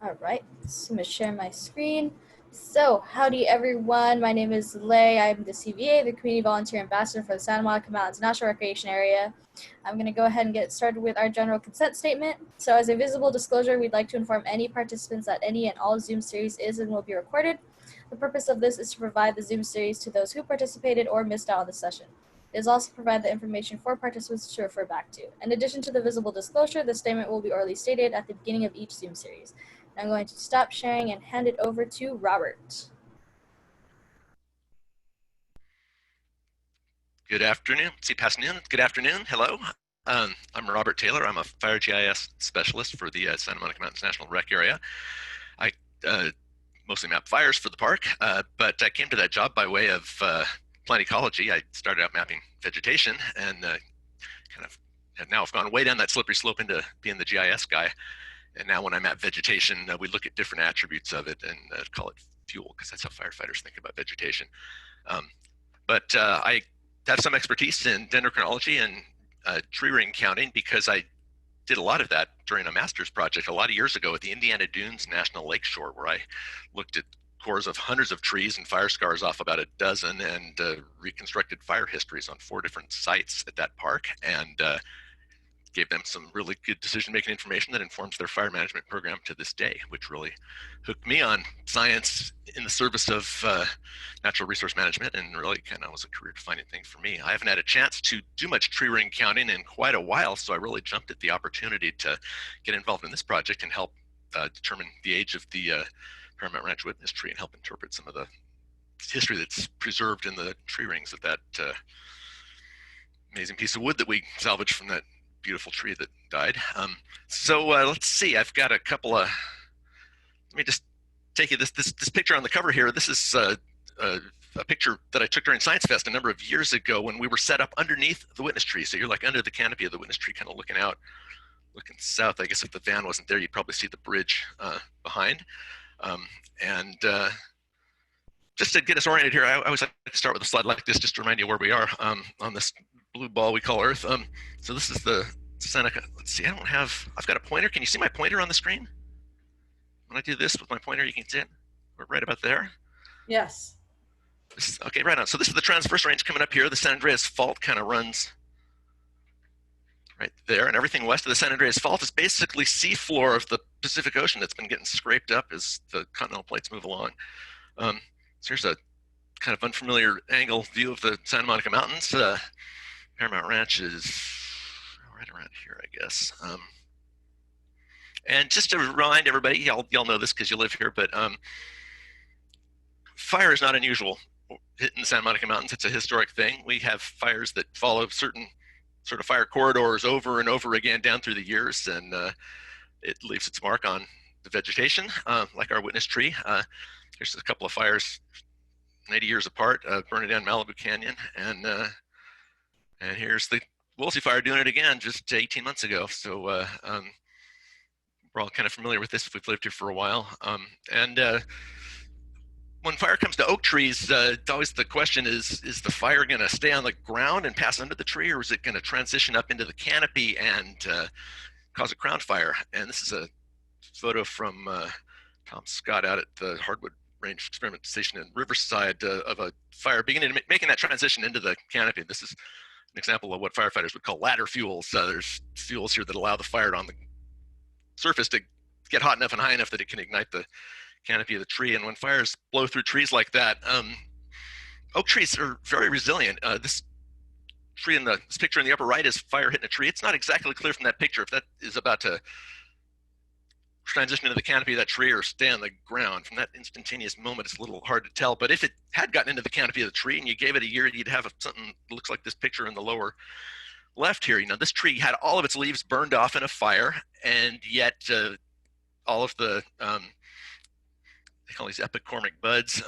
All right, so I'm going to share my screen. So, howdy everyone. My name is Lay. I'm the CVA, the Community Volunteer Ambassador for the Santa Monica Mountains National Recreation Area. I'm going to go ahead and get started with our general consent statement. So, as a visible disclosure, we'd like to inform any participants that any and all Zoom series is and will be recorded. The purpose of this is to provide the Zoom series to those who participated or missed out on the session. It is also provide the information for participants to refer back to. In addition to the visible disclosure, the statement will be orally stated at the beginning of each Zoom series. I'm going to stop sharing and hand it over to Robert. Good afternoon. Good afternoon. Hello. I'm Robert Taylor. I'm a fire GIS specialist for the Santa Monica Mountains National Rec Area. I mostly map fires for the park, but I came to that job by way of plant ecology. I started out mapping vegetation and now I've gone way down that slippery slope into being the GIS guy. And now when I map vegetation, we look at different attributes of it and call it fuel, because that's how firefighters think about vegetation. But I have some expertise in dendrochronology and tree ring counting, because I did a lot of that during a master's project a lot of years ago at the Indiana Dunes National Lakeshore, where I looked at cores of hundreds of trees and fire scars off about a dozen and reconstructed fire histories on 4 different sites at that park, and gave them some really good decision-making information that informs their fire management program to this day, which really hooked me on science in the service of natural resource management, and really kind of was a career-defining thing for me. I haven't had a chance to do much tree ring counting in quite a while, so I really jumped at the opportunity to get involved in this project and help determine the age of the Paramount Ranch witness tree and help interpret some of the history that's preserved in the tree rings of that amazing piece of wood that we salvaged from that beautiful tree that died. So let's see, I've got a couple of, let me just take you this picture on the cover here. This is a picture that I took during Science Fest a number of years ago when we were set up underneath the witness tree. So you're like under the canopy of the witness tree, kind of looking out, looking south. I guess if the van wasn't there, you'd probably see the bridge behind. Just to get us oriented here, I always like to start with a slide like this, just to remind you where we are on this blue ball we call Earth. So this is the Seneca. Let's see, I've got a pointer. Can you see my pointer on the screen? When I do this with my pointer, you can see it. We're right about there. Yes. Okay, right on. So this is the transverse range coming up here. The San Andreas Fault kind of runs right there, and everything west of the San Andreas Fault is basically seafloor of the Pacific Ocean that's been getting scraped up as the continental plates move along. So here's a kind of unfamiliar angle view of the Santa Monica Mountains. Paramount Ranch is right around here, I guess. And just to remind everybody, y'all know this because you live here, but fire is not unusual in the Santa Monica Mountains. It's a historic thing. We have fires that follow certain sort of fire corridors over and over again down through the years, and it leaves its mark on the vegetation, like our witness tree. Here's a couple of fires 80 years apart, burning down Malibu Canyon, and here's the Woolsey fire doing it again just 18 months ago. So we're all kind of familiar with this if we've lived here for a while. When fire comes to oak trees, always the question is the fire going to stay on the ground and pass under the tree, or is it going to transition up into the canopy and cause a crown fire? And this is a photo from Tom Scott out at the Hardwood Range Experiment Station in Riverside of a fire making that transition into the canopy. This is an example of what firefighters would call ladder fuels. There's fuels here that allow the fire on the surface to get hot enough and high enough that it can ignite the canopy of the tree. And when fires blow through trees like that, oak trees are very resilient. This tree this picture in the upper right is fire hitting a tree. It's not exactly clear from that picture if that is about to transition into the canopy of that tree or stay on the ground. From that instantaneous moment, it's a little hard to tell. But if it had gotten into the canopy of the tree and you gave it a year, you'd have something that looks like this picture in the lower left here. This tree had all of its leaves burned off in a fire, and yet all of the they call these epicormic buds,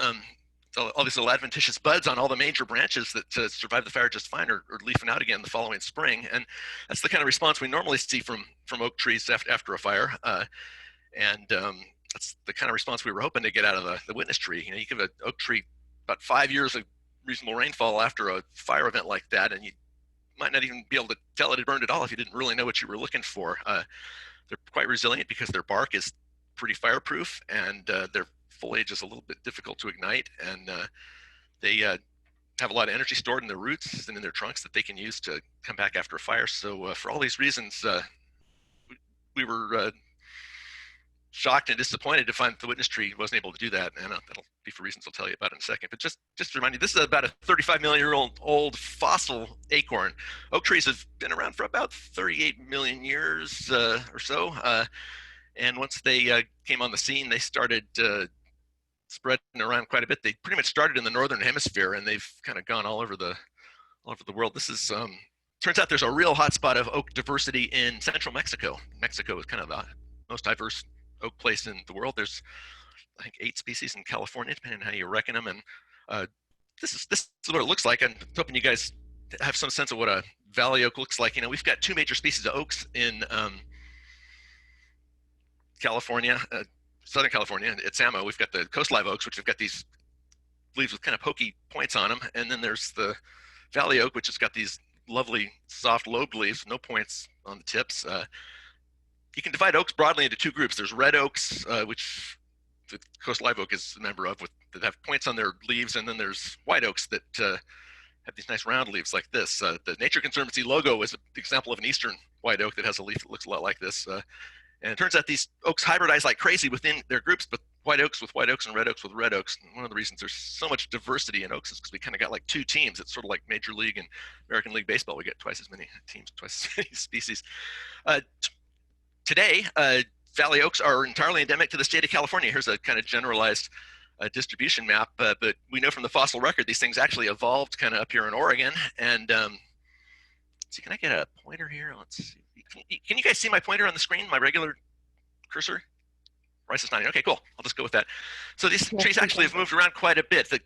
all these little adventitious buds on all the major branches that survive the fire just fine are leafing out again the following spring. And that's the kind of response we normally see from oak trees after a fire. That's the kind of response we were hoping to get out of the witness tree. You give an oak tree about 5 years of reasonable rainfall after a fire event like that, and you might not even be able to tell it had burned at all if you didn't really know what you were looking for. They're quite resilient because their bark is pretty fireproof, and their foliage is a little bit difficult to ignite, and they have a lot of energy stored in their roots and in their trunks that they can use to come back after a fire. So for all these reasons, we were shocked and disappointed to find that the witness tree wasn't able to do that, and that'll be for reasons I'll tell you about in a second. But just to remind you, this is about a 35 million year old fossil acorn. Oak trees have been around for about 38 million years or so, and once they came on the scene, they started spreading around quite a bit. They pretty much started in the northern hemisphere, and they've kind of gone all over the world. This is turns out there's a real hotspot of oak diversity in central Mexico. Mexico is kind of the most diverse oak place in the world. There's, I think, 8 species in California, depending on how you reckon them. And this is what it looks like. I'm hoping you guys have some sense of what a valley oak looks like. You know, we've got 2 major species of oaks in California, Southern California. At Samo, we've got the coast live oaks, which have got these leaves with kind of pokey points on them, and then there's the valley oak, which has got these lovely soft lobed leaves, no points on the tips. You can divide oaks broadly into 2 groups. There's red oaks, which the coast live oak is a member of, that have points on their leaves, and then there's white oaks that have these nice round leaves like this. The Nature Conservancy logo is an example of an eastern white oak that has a leaf that looks a lot like this. And it turns out these oaks hybridize like crazy within their groups, but white oaks with white oaks and red oaks with red oaks. And one of the reasons there's so much diversity in oaks is because we kind of got like 2 teams. It's sort of like Major League and American League Baseball. We get twice as many teams, twice as many species. Today, valley oaks are entirely endemic to the state of California. Here's a kind of generalized distribution map, but we know from the fossil record these things actually evolved kind of up here in Oregon. And let's see, can I get a pointer here? Let's see. Can you guys see my pointer on the screen, my regular cursor? Rice is nodding. Okay, cool. I'll just go with that. So these trees actually have moved around quite a bit. The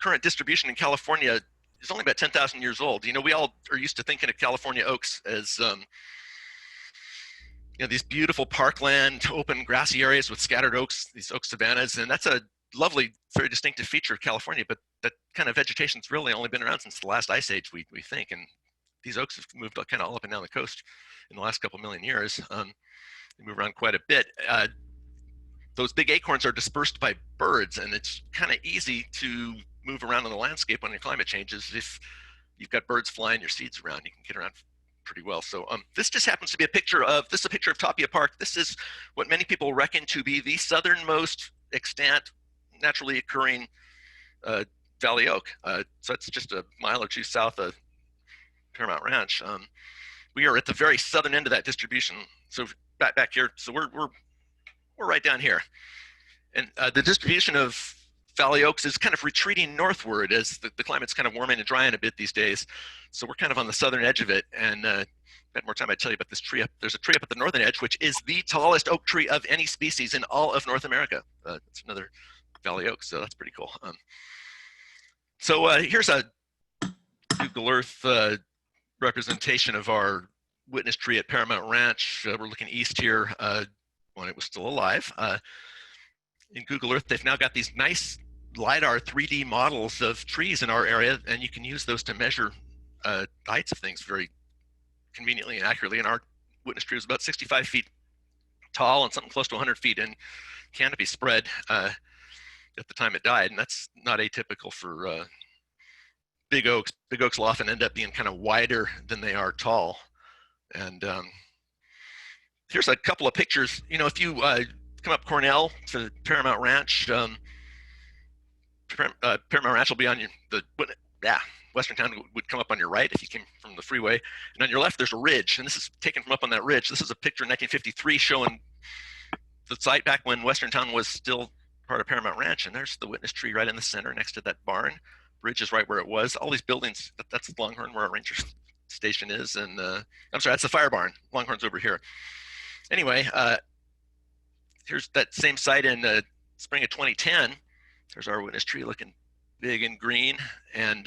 current distribution in California is only about 10,000 years old. You know, we all are used to thinking of California oaks as you know, these beautiful parkland, open grassy areas with scattered oaks, these oak savannas, and that's a lovely, very distinctive feature of California. But that kind of vegetation's really only been around since the last ice age, we think. And these oaks have moved kind of all up and down the coast in the last couple million years. They move around quite a bit. Those big acorns are dispersed by birds, and it's kind of easy to move around in the landscape when your climate changes. If you've got birds flying your seeds around, you can get around pretty well. So this just happens to be a picture of Tapia Park. This is what many people reckon to be the southernmost extant naturally occurring valley oak. So it's just a mile or 2 south of Paramount Ranch. We are at the very southern end of that distribution. So back here, so we're right down here, and the distribution of valley oaks is kind of retreating northward as the climate's kind of warming and drying a bit these days. So we're kind of on the southern edge of it, and if I had more time, I'd tell you about this tree. There's a tree up at the northern edge, which is the tallest oak tree of any species in all of North America. It's another valley oak, so that's pretty cool. So here's a Google Earth representation of our witness tree at Paramount Ranch. We're looking east here when it was still alive. In Google Earth, they've now got these nice LiDAR 3D models of trees in our area, and you can use those to measure the heights of things very conveniently and accurately. And our witness tree was about 65 feet tall and something close to 100 feet in canopy spread at the time it died, and that's not atypical for big oaks. Big oaks will often end up being kind of wider than they are tall. And here's a couple of pictures. You know, if you come up Cornell to Paramount Ranch, Paramount Ranch will be on Western Town would come up on your right if you came from the freeway. And on your left, there's a ridge. And this is taken from up on that ridge. This is a picture in 1953 showing the site back when Western Town was still part of Paramount Ranch. And there's the witness tree right in the center next to that barn. Bridge is right where it was. All these buildings, that's Longhorn where our ranger station is. And I'm sorry, that's the fire barn. Longhorn's over here. Anyway, here's that same site in spring of 2010. There's our witness tree looking big and green. And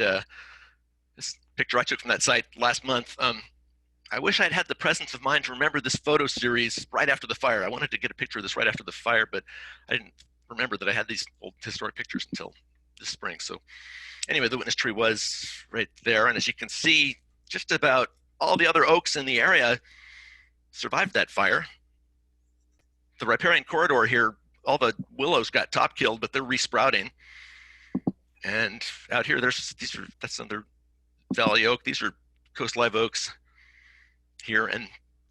this picture I took from that site last month. I wish I'd had the presence of mind to remember this photo series right after the fire. I wanted to get a picture of this right after the fire, but I didn't remember that I had these old historic pictures until this spring. So anyway, the witness tree was right there. And as you can see, just about all the other oaks in the area survived that fire. the riparian corridor here, all the willows got top killed, but they're resprouting. And out here, that's another valley oak. These are coast live oaks here, and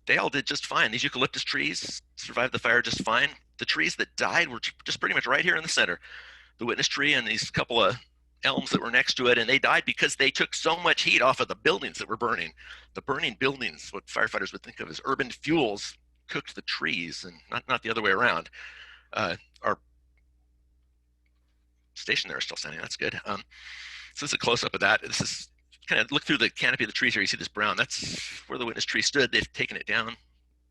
they all did just fine. These eucalyptus trees survived the fire just fine. The trees that died were just pretty much right here in the center. The witness tree and these couple of elms that were next to it, and they died because they took so much heat off of the buildings that were burning. The burning buildings, what firefighters would think of as urban fuels, cooked the trees, and not the other way around. Our station there is still standing. That's good. So this is a close-up of that. This is kind of look through the canopy of the trees here. You see this brown. That's where the witness tree stood. They've taken it down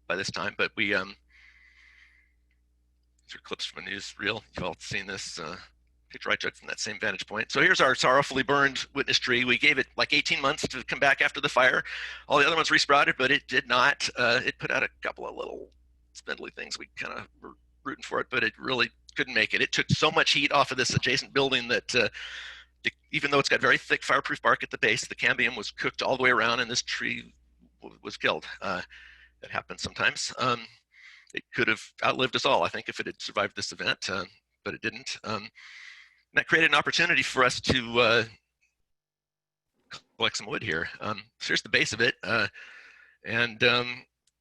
by this time, but we these are clips from a newsreel. You've all seen this picture I took from that same vantage point. So here's our sorrowfully burned witness tree. We gave it like 18 months to come back after the fire. All the other ones resprouted, but it did not. It put out a couple of little spindly things. We kind of were rooting for it, but it really couldn't make it. It took so much heat off of this adjacent building that even though it's got very thick fireproof bark at the base, the cambium was cooked all the way around, and this tree was killed. It happens sometimes. It could have outlived us all, I think, if it had survived this event, but it didn't. That created an opportunity for us to collect some wood here. So here's the base of it.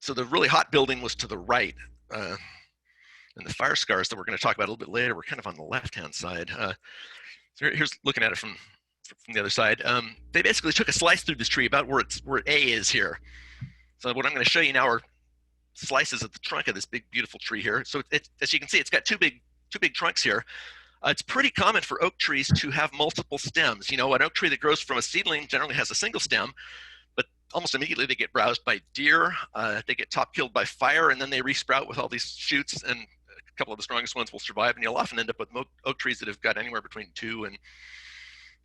So the really hot building was to the right. And the fire scars that we're going to talk about a little bit later were kind of on the left-hand side. So here's looking at it from the other side. They basically took a slice through this tree about where A is here. So what I'm going to show you now are slices of the trunk of this big, beautiful tree here. So as you can see, it's got two big trunks here. It's pretty common for oak trees to have multiple stems. You know, an oak tree that grows from a seedling generally has a single stem, but almost immediately they get browsed by deer. They get top killed by fire, and then they resprout with all these shoots, and a couple of the strongest ones will survive, and you'll often end up with oak trees that have got anywhere between 2 and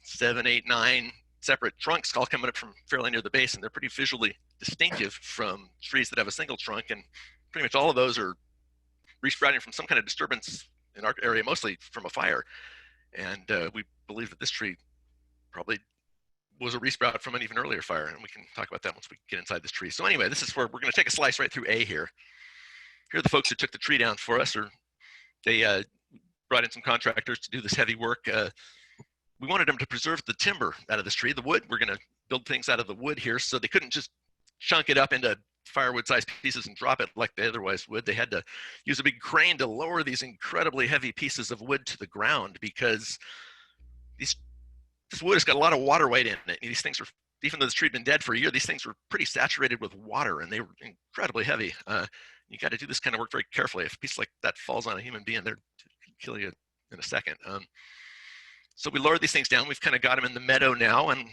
7, 8, 9 separate trunks all coming up from fairly near the base, and they're pretty visually distinctive from trees that have a single trunk, and pretty much all of those are resprouting from some kind of disturbance in our area, mostly from a fire. And we believe that this tree probably was a resprout from an even earlier fire, and we can talk about that once we get inside this tree. So anyway, this is where we're going to take a slice right through A here. Here are the folks who took the tree down for us, or they brought in some contractors to do this heavy work. We wanted them to preserve the timber out of this tree, the wood. We're going to build things out of the wood here, so they couldn't just chunk it up into firewood-sized pieces and drop it like they otherwise would. They had to use a big crane to lower these incredibly heavy pieces of wood to the ground, because this wood has got a lot of water weight in it. These things are, even though this tree had been dead for a year, these things were pretty saturated with water, and they were incredibly heavy. You got to do this kind of work very carefully. If a piece like that falls on a human being, they're kill you in a second. So we lowered these things down. We've kind of got them in the meadow now, and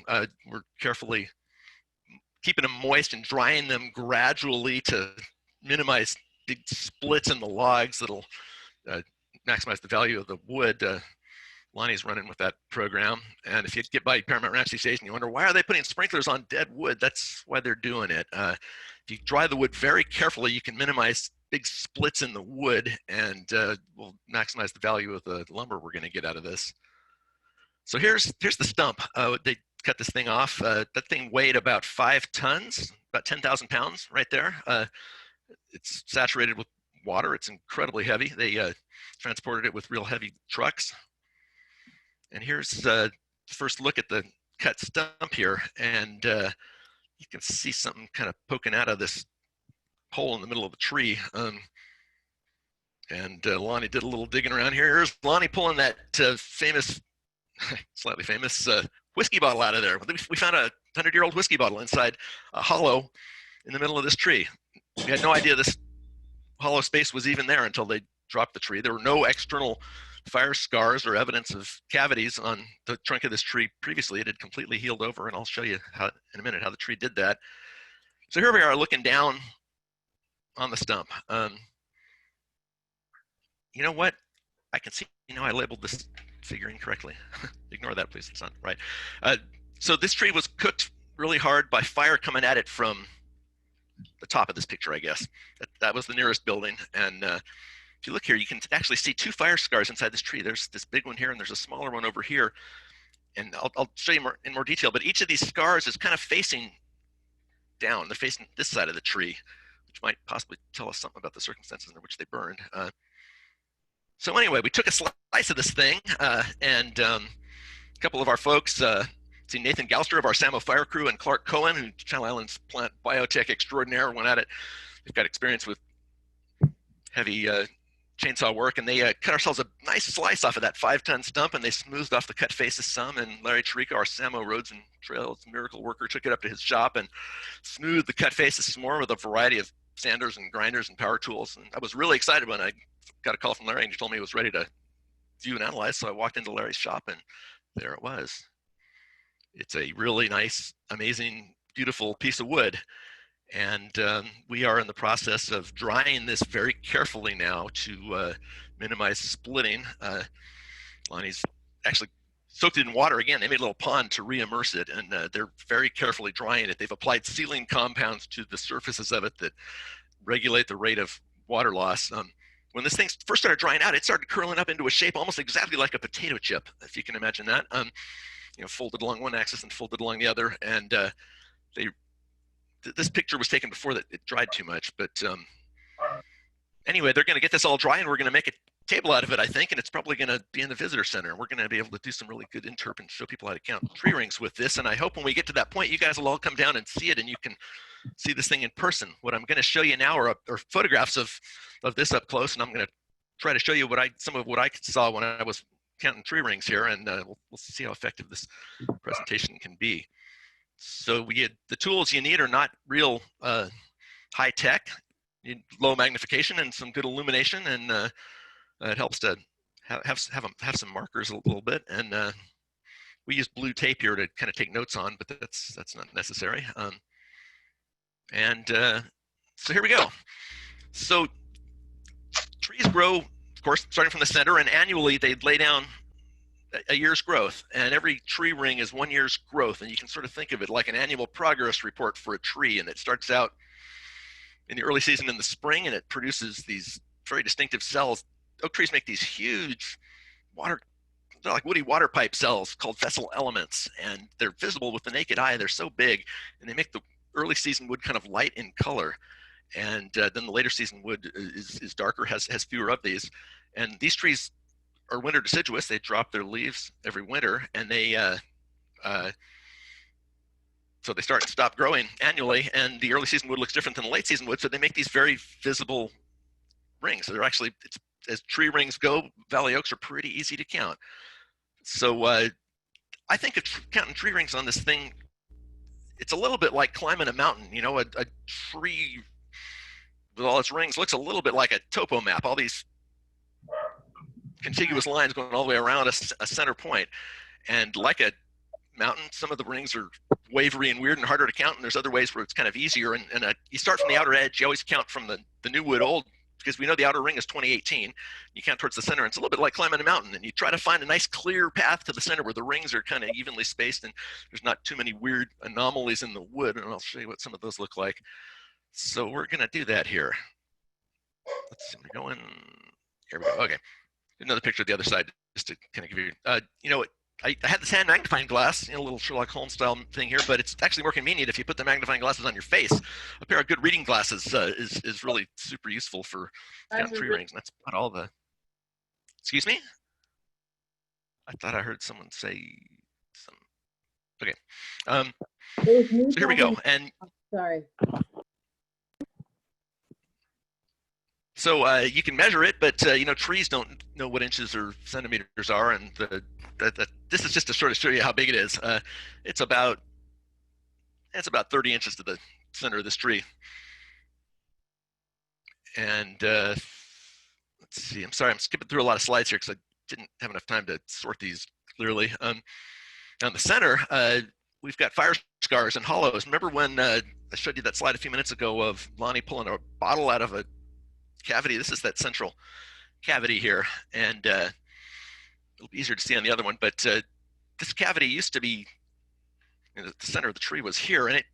we're carefully keeping them moist and drying them gradually to minimize big splits in the logs that'll maximize the value of the wood. Lonnie's running with that program. And if you get by Paramount Ranch these days and you wonder, why are they putting sprinklers on dead wood? That's why they're doing it. If you dry the wood very carefully, you can minimize big splits in the wood, and we'll maximize the value of the lumber we're going to get out of this. So here's the stump. They cut this thing off. That thing weighed about 5 tons, about 10,000 pounds right there. It's saturated with water. It's incredibly heavy. They transported it with real heavy trucks. And here's the first look at the cut stump here. And you can see something kind of poking out of this hole in the middle of the tree. Lonnie did a little digging around here. Here's Lonnie pulling that famous, slightly famous whiskey bottle out of there. We found a 100-year-old whiskey bottle inside a hollow in the middle of this tree. We had no idea this hollow space was even there until they dropped the tree. There were no external fire scars or evidence of cavities on the trunk of this tree previously. It had completely healed over, and I'll show you in a minute how the tree did that. So here we are looking down on the stump. You know what? I can see, I labeled this figure incorrectly. Ignore that, please. It's not right. So this tree was cooked really hard by fire coming at it from the top of this picture, I guess. That was the nearest building. And if you look here, you can actually see 2 fire scars inside this tree. There's this big one here, and there's a smaller one over here. And I'll show you in more detail, but each of these scars is kind of facing down. They're facing this side of the tree, which might possibly tell us something about the circumstances under which they burned. So anyway, we took a slice of this thing, and a couple of our folks, see Nathan Galster of our Samo Fire Crew and Clark Cohen, who Channel Islands plant biotech extraordinaire, went at it. They've got experience with heavy chainsaw work, and they cut ourselves a nice slice off of that 5-ton stump, and they smoothed off the cut faces some, and Larry Chirico, our Samo Roads and Trails miracle worker, took it up to his shop and smoothed the cut faces some more with a variety of sanders and grinders and power tools. And I was really excited when I got a call from Larry and he told me he was ready to view and analyze. So I walked into Larry's shop and there it was. It's a really nice, amazing, beautiful piece of wood. And we are in the process of drying this very carefully now to minimize splitting. Lonnie's actually soaked it in water again. They made a little pond to re-immerse it, and they're very carefully drying it. They've applied sealing compounds to the surfaces of it that regulate the rate of water loss. When this thing first started drying out, it started curling up into a shape almost exactly like a potato chip, if you can imagine that. Folded along one axis and folded along the other. And this picture was taken before that it dried too much. But anyway, they're going to get this all dry, and we're going to make a table out of it, I think, and it's probably going to be in the visitor center. We're going to be able to do some really good interp and show people how to count tree rings with this. And I hope when we get to that point, you guys will all come down and see it, and you can see this thing in person. What I'm going to show you now are photographs of this up close, and I'm going to try to show you some of what I saw when I was counting tree rings here, and we'll see how effective this presentation can be. So the tools you need are not real high tech. You need low magnification and some good illumination, and it helps to have some markers a little bit. And we use blue tape here to kind of take notes on, but that's not necessary. So here we go. So trees grow, of course, starting from the center, and annually they lay down a year's growth, and every tree ring is 1 year's growth, and you can sort of think of it like an annual progress report for a tree. And it starts out in the early season in the spring, and it produces these very distinctive cells. Oak trees make these huge they're like woody water pipe cells called vessel elements, and they're visible with the naked eye. They're so big, and they make the early season wood kind of light in color, and then the later season wood is darker, has fewer of these. And these trees are winter deciduous. They drop their leaves every winter, and so they start and stop growing annually, and the early season wood looks different than the late season wood, so they make these very visible rings. So they're actually, as tree rings go, valley oaks are pretty easy to count. So I think counting tree rings on this thing, it's a little bit like climbing a mountain. A tree with all its rings looks a little bit like a topo map, all these contiguous lines going all the way around a center point. And like a mountain, some of the rings are wavery and weird and harder to count, and there's other ways where it's kind of easier. And you start from the outer edge. You always count from the new wood old, because we know the outer ring is 2018. You count towards the center, and it's a little bit like climbing a mountain, and you try to find a nice clear path to the center where the rings are kind of evenly spaced and there's not too many weird anomalies in the wood. And I'll show you what some of those look like. So we're going to do that here. Let's see, we're going, here we go. Okay, another picture of the other side just to kind of give you, I had this hand magnifying glass, a little Sherlock Holmes style thing here, but it's actually more convenient if you put the magnifying glasses on your face. A pair of good reading glasses is really super useful for counting tree rings, and that's about all the. Excuse me? I thought I heard someone say some. Okay. So here we go. And sorry. So you can measure it, but trees don't know what inches or centimeters are, and this is just to sort of show you how big it is. It's about 30 inches to the center of this tree. And let's see. I'm sorry, I'm skipping through a lot of slides here because I didn't have enough time to sort these clearly. Down the center, we've got fire scars and hollows. Remember when I showed you that slide a few minutes ago of Lonnie pulling a bottle out of a cavity? This is that central cavity here, and it'll be easier to see on the other one, but this cavity used to be, the center of the tree was here, and it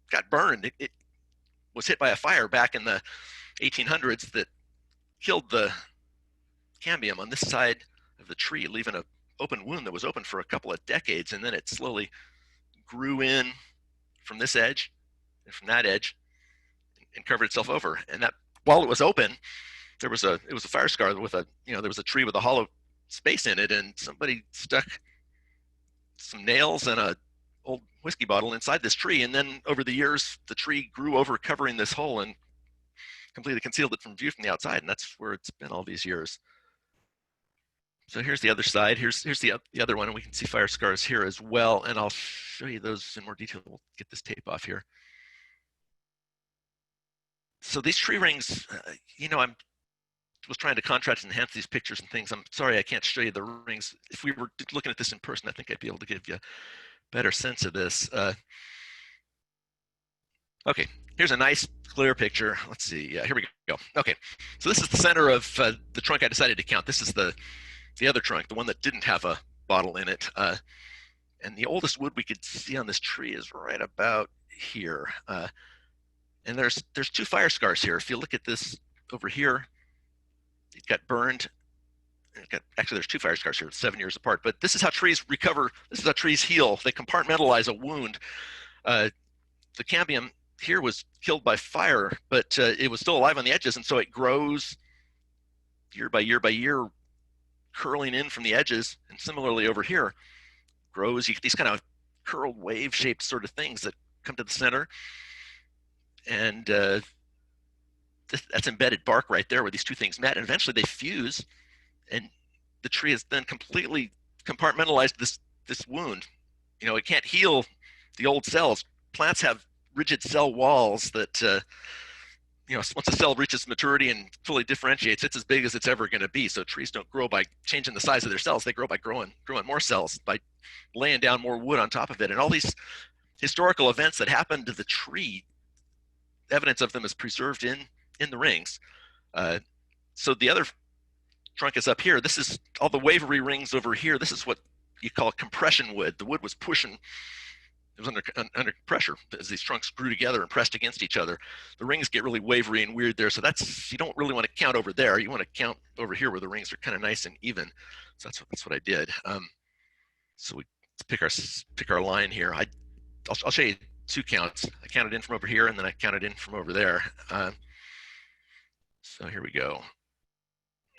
got burned. It was hit by a fire back in the 1800s that killed the cambium on this side of the tree, leaving an open wound that was open for a couple of decades, and then it slowly grew in from this edge and from that edge and covered itself over. And that while it was open, it was a fire scar with there was a tree with a hollow space in it, and somebody stuck some nails and a old whiskey bottle inside this tree. And then over the years, the tree grew over, covering this hole and completely concealed it from view from the outside. And that's where it's been all these years. So here's the other side. Here's the other one, and we can see fire scars here as well. And I'll show you those in more detail. We'll get this tape off here. So these tree rings, I was trying to contrast and enhance these pictures and things. I'm sorry I can't show you the rings. If we were looking at this in person, I think I'd be able to give you a better sense of this. Okay, here's a nice clear picture. Let's see. Yeah, here we go. Okay, so this is the center of the trunk I decided to count. This is the other trunk, the one that didn't have a bottle in it. And the oldest wood we could see on this tree is right about here. And there's 2 fire scars here. If you look at this over here, it got burned. Actually, there's 2 fire scars here, 7 years apart. But this is how trees recover. This is how trees heal. They compartmentalize a wound. The cambium here was killed by fire, but it was still alive on the edges, and so it grows year by year by year, curling in from the edges. And similarly over here, grows. You get these kind of curled wave-shaped sort of things that come to the center. And that's embedded bark right there where these 2 things met. And eventually they fuse, and the tree has then completely compartmentalized this wound. It can't heal the old cells. Plants have rigid cell walls that, once a cell reaches maturity and fully differentiates, it's as big as it's ever going to be. So trees don't grow by changing the size of their cells. They grow by growing more cells, by laying down more wood on top of it. And all these historical events that happened to the tree, evidence of them is preserved in the rings. So the other trunk is up here. This is all the wavery rings over here. This is what you call compression wood. The wood was pushing. It was under pressure as these trunks grew together and pressed against each other. The rings get really wavery and weird there. So you don't really want to count over there. You want to count over here where the rings are kind of nice and even. So that's what I did. So let's pick our line here. I'll show you 2 counts. I counted in from over here, and then I counted in from over there. So here we go.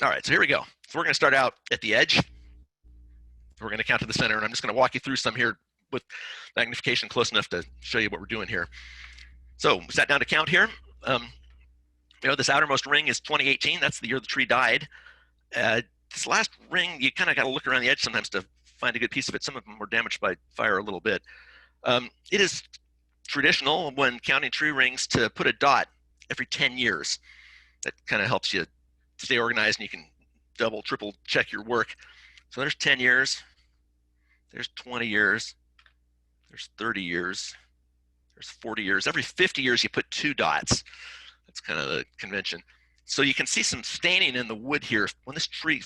All right, so here we go. So we're going to start out at the edge. We're going to count to the center, and I'm just going to walk you through some here with magnification close enough to show you what we're doing here. So we sat down to count here. This outermost ring is 2018. That's the year the tree died. This last ring, you kind of got to look around the edge sometimes to find a good piece of it. Some of them were damaged by fire a little bit. It is traditional when counting tree rings to put a dot every 10 years. That kind of helps you stay organized, and you can double, triple check your work. So there's 10 years, there's 20 years, there's 30 years, there's 40 years. Every 50 years you put 2 dots. That's kind of the convention. So you can see some staining in the wood here. When this tree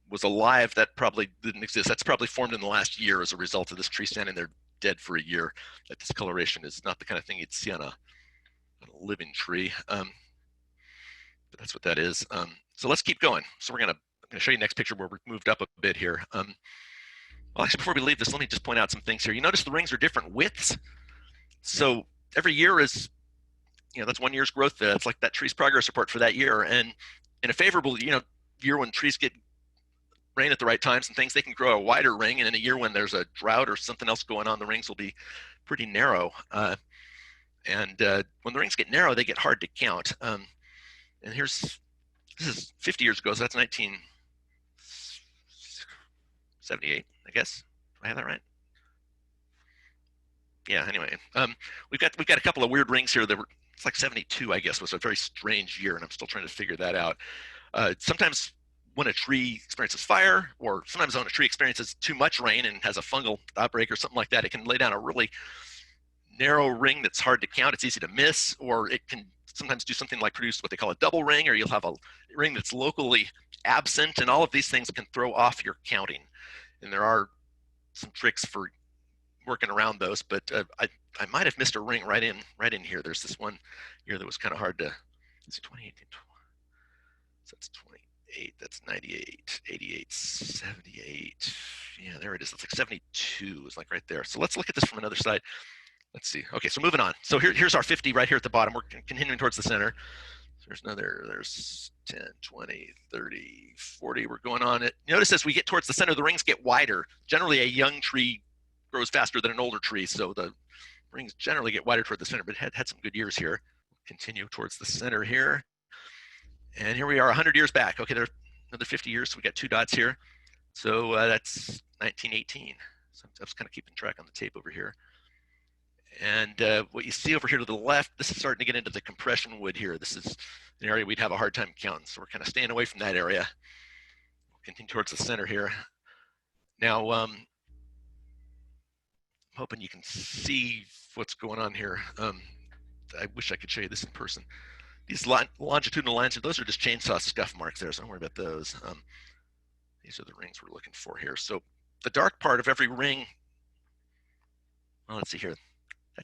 was alive, that probably didn't exist. That's probably formed in the last year as a result of this tree standing there dead for a year. That discoloration is not the kind of thing you'd see on a living tree. But that's what that is. So let's keep going. So I'm going to show you the next picture where we're moved up a bit here. Well, actually, before we leave this, let me just point out some things here. You notice the rings are different widths. So every year is, that's 1 year's growth. It's like that tree's progress report for that year. And in a favorable, year when trees get rain at the right times and things, they can grow a wider ring. And in a year when there's a drought or something else going on, the rings will be pretty narrow. And when the rings get narrow, they get hard to count. And this is 50 years ago, so that's 1978, I guess. Do I have that right? Yeah, anyway. We've got a couple of weird rings here that it's like 72, I guess, was a very strange year, and I'm still trying to figure that out. Sometimes when a tree experiences fire, or sometimes when a tree experiences too much rain and has a fungal outbreak or something like that, it can lay down a really narrow ring that's hard to count. It's easy to miss, or it can sometimes do something like produce what they call a double ring, or you'll have a ring that's locally absent, and all of these things can throw off your counting. And there are some tricks for working around those, but I might have missed a ring right in here. There's this one year that was kind of hard to. It's 28, so that's 28. That's 98, 88, 78. Yeah, there it is. It's like 72. It's like right there. So let's look at this from another side. let's see. Okay, so moving on. So here's our 50 right here at the bottom. We're continuing towards the center. So there's 10, 20, 30, 40. We're going on it. Notice as we get towards the center, the rings get wider. Generally, a young tree grows faster than an older tree, so the rings generally get wider toward the center, but it had some good years here. Continue towards the center here. And here we are 100 years back. Okay, there's another 50 years, so we got 2 dots here. So that's 1918. So I was kind of keeping track on the tape over here. And what you see over here to the left, this is starting to get into the compression wood here. This is an area we'd have a hard time counting, so we're kind of staying away from that area. We'll continue towards the center here. Now, I'm hoping you can see what's going on here. I wish I could show you this in person. These longitudinal lines, those are just chainsaw scuff marks there, so don't worry about those. These are the rings we're looking for here. So the dark part of every ring, well, let's see here.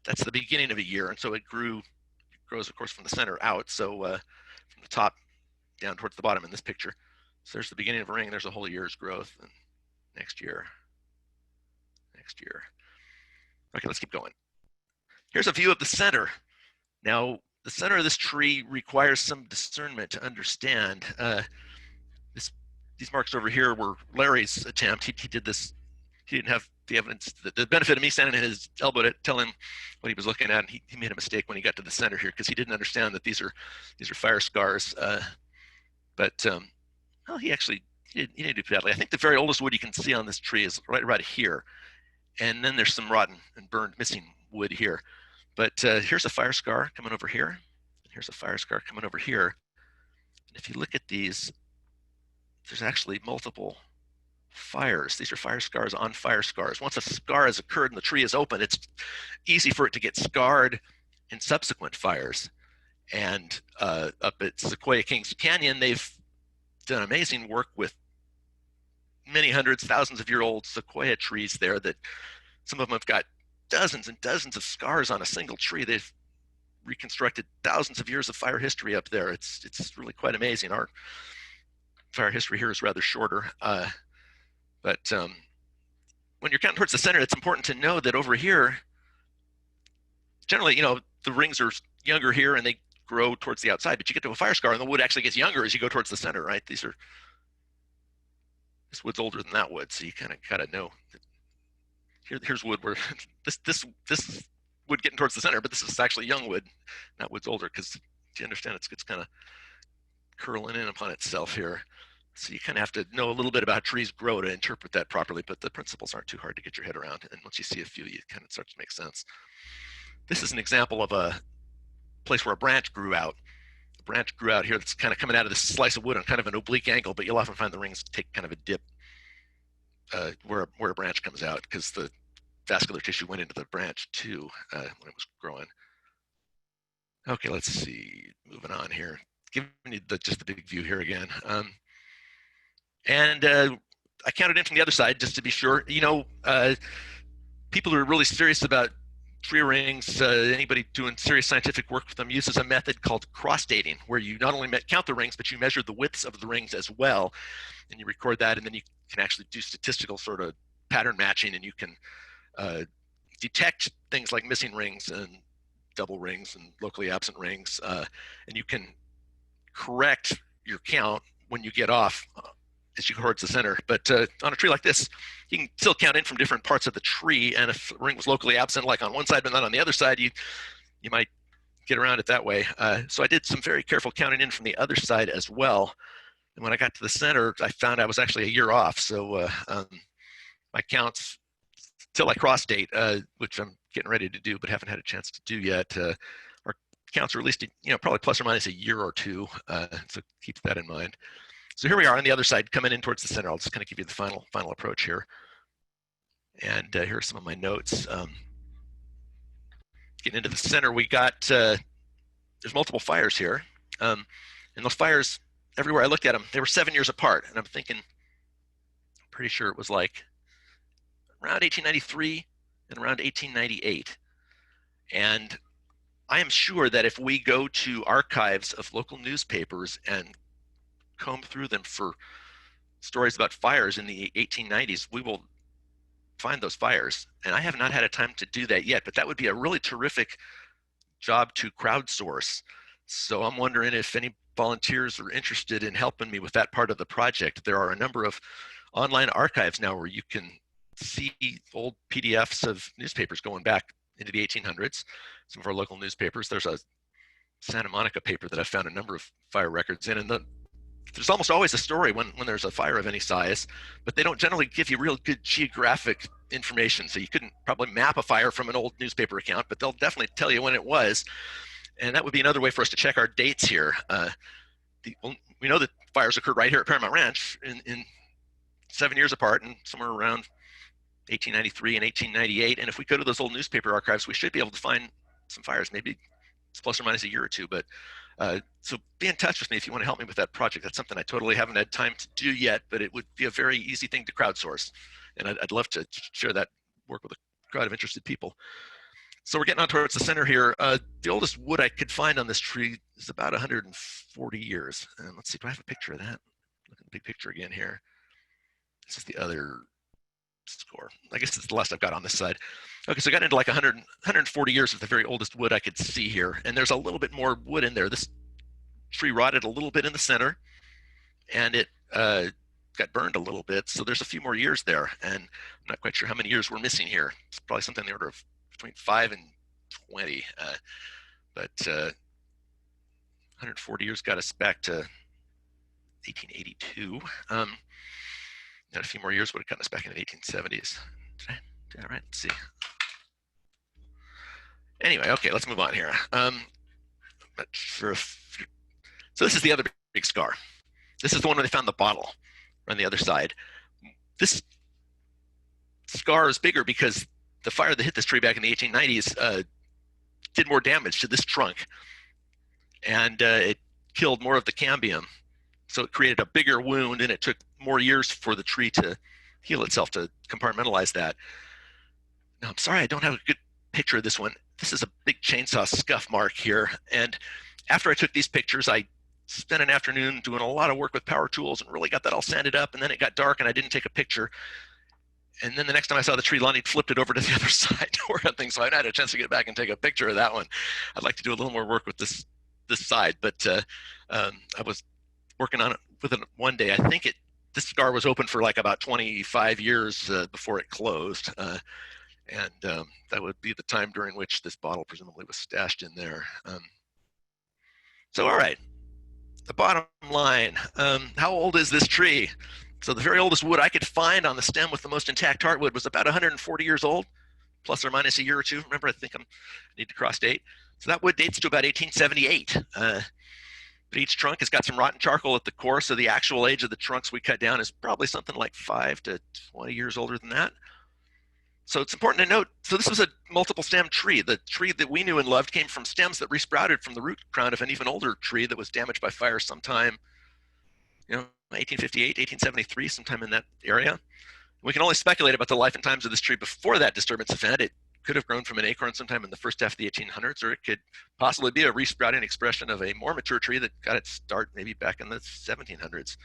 That's the beginning of a year, and so it grows, of course, from the center out. So from the top down towards the bottom in this picture. So there's the beginning of a ring, and there's a whole year's growth. And next year. Okay, let's keep going. Here's a view of the center. Now, the center of this tree requires some discernment to understand. These marks over here were Larry's attempt. He did this. He didn't have the evidence, the benefit of me standing at his elbow to tell him what he was looking at. And he made a mistake when he got to the center here because he didn't understand that these are fire scars. Well, he didn't do badly. I think the very oldest wood you can see on this tree is right here. And then there's some rotten and burned missing wood here. But here's a fire scar coming over here. And here's a fire scar coming over here. And if you look at these, there's actually multiple fires. These are fire scars on fire scars. Once a scar has occurred and the tree is open, it's easy for it to get scarred in subsequent fires. And up at Sequoia Kings Canyon, they've done amazing work with many hundreds, thousands of year old sequoia trees there that some of them have got dozens and dozens of scars on a single tree. They've reconstructed thousands of years of fire history up there. It's really quite amazing. Our fire history here is rather shorter. But when you're counting towards the center, it's important to know that over here, generally, the rings are younger here and they grow towards the outside, but you get to a fire scar and the wood actually gets younger as you go towards the center, right? This wood's older than that wood, so you kind of gotta know. Here's wood where this wood getting towards the center, but this is actually young wood. That wood's older because, do you understand, it's kind of curling in upon itself here. So you kind of have to know a little bit about how trees grow to interpret that properly, but the principles aren't too hard to get your head around. And once you see a few, you kind of start to make sense. This is an example of a place where a branch grew out. A branch grew out here that's kind of coming out of this slice of wood on kind of an oblique angle, but you'll often find the rings take kind of a dip where a branch comes out because the vascular tissue went into the branch too when it was growing. Okay, let's see. Moving on here. Giving you just the big view here again. I counted in from the other side just to be sure. People who are really serious about tree rings, anybody doing serious scientific work with them uses a method called cross-dating, where you not only count the rings, but you measure the widths of the rings as well, and you record that, and then you can actually do statistical sort of pattern matching, and you can detect things like missing rings and double rings and locally absent rings, and you can correct your count when you get off as you go towards the center. But on a tree like this, you can still count in from different parts of the tree, and if a ring was locally absent, like on one side but not on the other side, you might get around it that way. So I did some very careful counting in from the other side as well. And when I got to the center, I found I was actually a year off. So my counts, till I cross date, which I'm getting ready to do but haven't had a chance to do yet, our counts are at least probably plus or minus a year or two. So keep that in mind. So here we are on the other side, coming in towards the center. I'll just kind of give you the final approach here. And here are some of my notes. Getting into the center, we got, there's multiple fires here. And those fires, everywhere I looked at them, they were 7 years apart. And I'm thinking, I'm pretty sure it was like around 1893 and around 1898. And I am sure that if we go to archives of local newspapers and comb through them for stories about fires in the 1890s, we will find those fires. And I have not had a time to do that yet, but that would be a really terrific job to crowdsource. So I'm wondering if any volunteers are interested in helping me with that part of the project. There are a number of online archives now where you can see old PDFs of newspapers going back into the 1800s, some of our local newspapers. There's a Santa Monica paper that I found a number of fire records in, and there's almost always a story when there's a fire of any size, but they don't generally give you real good geographic information. So you couldn't probably map a fire from an old newspaper account, but they'll definitely tell you when it was. And that would be another way for us to check our dates here. We know that fires occurred right here at Paramount Ranch in 7 years apart, and somewhere around 1893 and 1898. And if we go to those old newspaper archives, we should be able to find some fires. Maybe it's plus or minus a year or two, but so be in touch with me if you want to help me with that project. That's something I totally haven't had time to do yet, but it would be a very easy thing to crowdsource. And I'd love to share that work with a crowd of interested people. So we're getting on towards the center here. The oldest wood I could find on this tree is about 140 years. And let's see, do I have a picture of that? Look at the big picture again here. This is the other score. I guess it's the last I've got on this side. Okay, so I got into like 140 years of the very oldest wood I could see here. And there's a little bit more wood in there. This tree rotted a little bit in the center, and it got burned a little bit. So there's a few more years there. And I'm not quite sure how many years we're missing here. It's probably something in the order of between 5 and 20. But 140 years got us back to 1882. And a few more years would have gotten us back into the 1870s. Did I do that right? Let's see. Anyway, okay, let's move on here. Not sure if, so this is the other big scar. This is the one where they found the bottle on the other side. This scar is bigger because the fire that hit this tree back in the 1890s did more damage to this trunk, and it killed more of the cambium. So it created a bigger wound, and it took more years for the tree to heal itself, to compartmentalize that. Now, I'm sorry I don't have a good picture of this one. This is a big chainsaw scuff mark here. And after I took these pictures, I spent an afternoon doing a lot of work with power tools and really got that all sanded up. And then it got dark and I didn't take a picture. And then the next time I saw the tree, Lonnie flipped it over to the other side to work on things. So I hadn't had a chance to get back and take a picture of that one. I'd like to do a little more work with this side, but I was working on it with it one day. I think this scar was open for like about 25 years before it closed. And that would be the time during which this bottle presumably was stashed in there. So, all right, the bottom line, how old is this tree? So the very oldest wood I could find on the stem with the most intact heartwood was about 140 years old, plus or minus a year or two. Remember, I think I need to cross date. So that wood dates to about 1878. But each trunk has got some rotten charcoal at the core, so the actual age of the trunks we cut down is probably something like 5 to 20 years older than that. So it's important to note, so this was a multiple stem tree. The tree that we knew and loved came from stems that resprouted from the root crown of an even older tree that was damaged by fire sometime, 1858, 1873, sometime in that area. We can only speculate about the life and times of this tree before that disturbance event. It could have grown from an acorn sometime in the first half of the 1800s, or it could possibly be a resprouting expression of a more mature tree that got its start maybe back in the 1700s.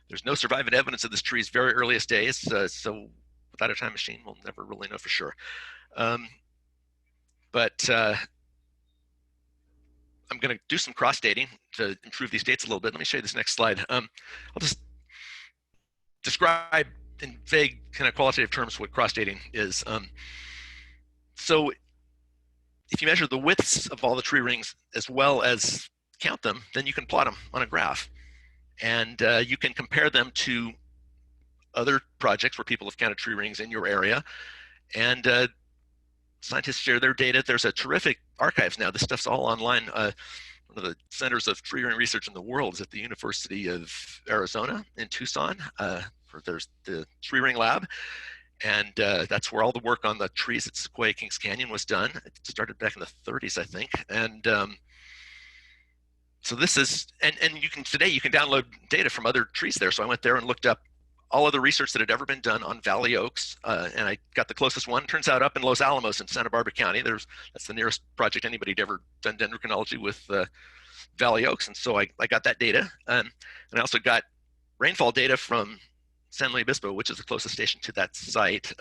There's no surviving evidence of this tree's very earliest days, so without a time machine, we'll never really know for sure. But I'm going to do some cross dating to improve these dates a little bit. Let me show you this next slide. I'll just describe in vague kind of qualitative terms what cross dating is. So if you measure the widths of all the tree rings as well as count them, then you can plot them on a graph. And you can compare them to other projects where people have counted tree rings in your area. And scientists share their data. There's a terrific archives now. This stuff's all online. One of the centers of tree ring research in the world is at the University of Arizona in Tucson. There's the tree ring lab. And that's where all the work on the trees at Sequoia Kings Canyon was done. It started back in the 30s, I think. And so this is, and today you can download data from other trees there. So I went there and looked up all of the research that had ever been done on valley oaks, and I got the closest one. Turns out up in Los Alamos in Santa Barbara County, that's the nearest project anybody had ever done dendrochronology with valley oaks, and so I got that data. And I also got rainfall data from San Luis Obispo, which is the closest station to that site,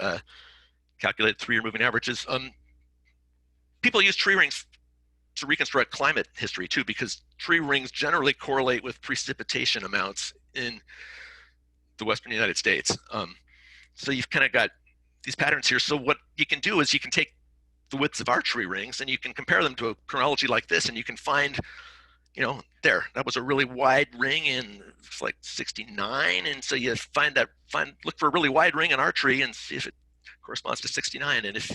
calculated 3-year moving averages. People use tree rings to reconstruct climate history too, because tree rings generally correlate with precipitation amounts in the western United States. So you've kind of got these patterns here. So what you can do is you can take the widths of our tree rings and you can compare them to a chronology like this, and you can find, that was a really wide ring in like 69, and so you look for a really wide ring in our tree and see if it corresponds to 69. And if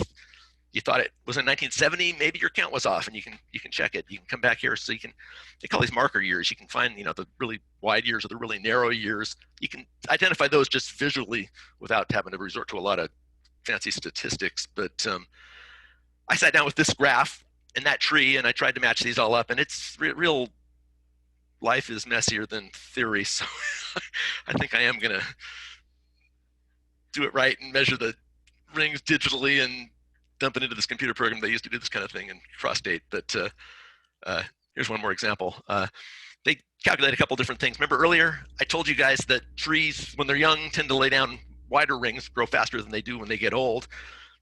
you thought it was in 1970, maybe your count was off, and you can check it. You can come back here, so they call these marker years. You can find the really wide years or the really narrow years. You can identify those just visually without having to resort to a lot of fancy statistics. But I sat down with this graph in that tree, and I tried to match these all up, and it's real life is messier than theory. So I think I am gonna do it right and measure the rings digitally and dump it into this computer program they used to do this kind of thing and cross date. But here's one more example. They calculate a couple different things. Remember earlier I told you guys that trees, when they're young, tend to lay down wider rings, grow faster than they do when they get old.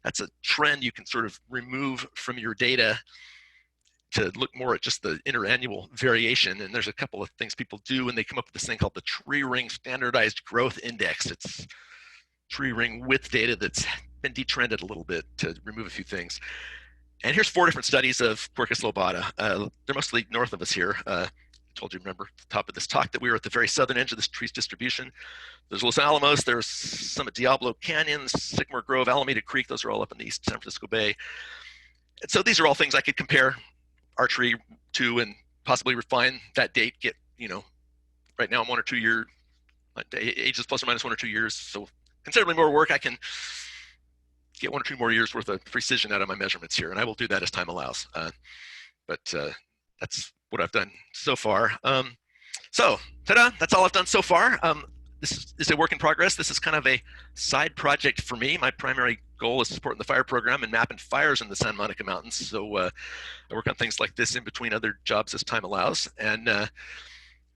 That's a trend you can sort of remove from your data to look more at just the interannual variation. And there's a couple of things people do, and they come up with this thing called the tree ring standardized growth index. It's tree ring width data that's been detrended a little bit to remove a few things. And here's 4 different studies of Quercus lobata. They're mostly north of us here. I told you, remember, at the top of this talk, that we were at the very southern edge of this tree's distribution. There's Los Alamos, there's some at Diablo Canyon, Sycamore Grove, Alameda Creek. Those are all up in the East San Francisco Bay. And so these are all things I could compare our tree to and possibly refine that date, get, right now I'm 1 or 2 years, ages plus or minus 1 or 2 years. So considerably more work. I can get 1 or 2 more years worth of precision out of my measurements here, and I will do that as time allows. But that's what I've done so far. So ta-da, that's all I've done so far. This is a work in progress. This is kind of a side project for me. My primary goal is supporting the fire program and mapping fires in the Santa Monica Mountains. So I work on things like this in between other jobs as time allows. And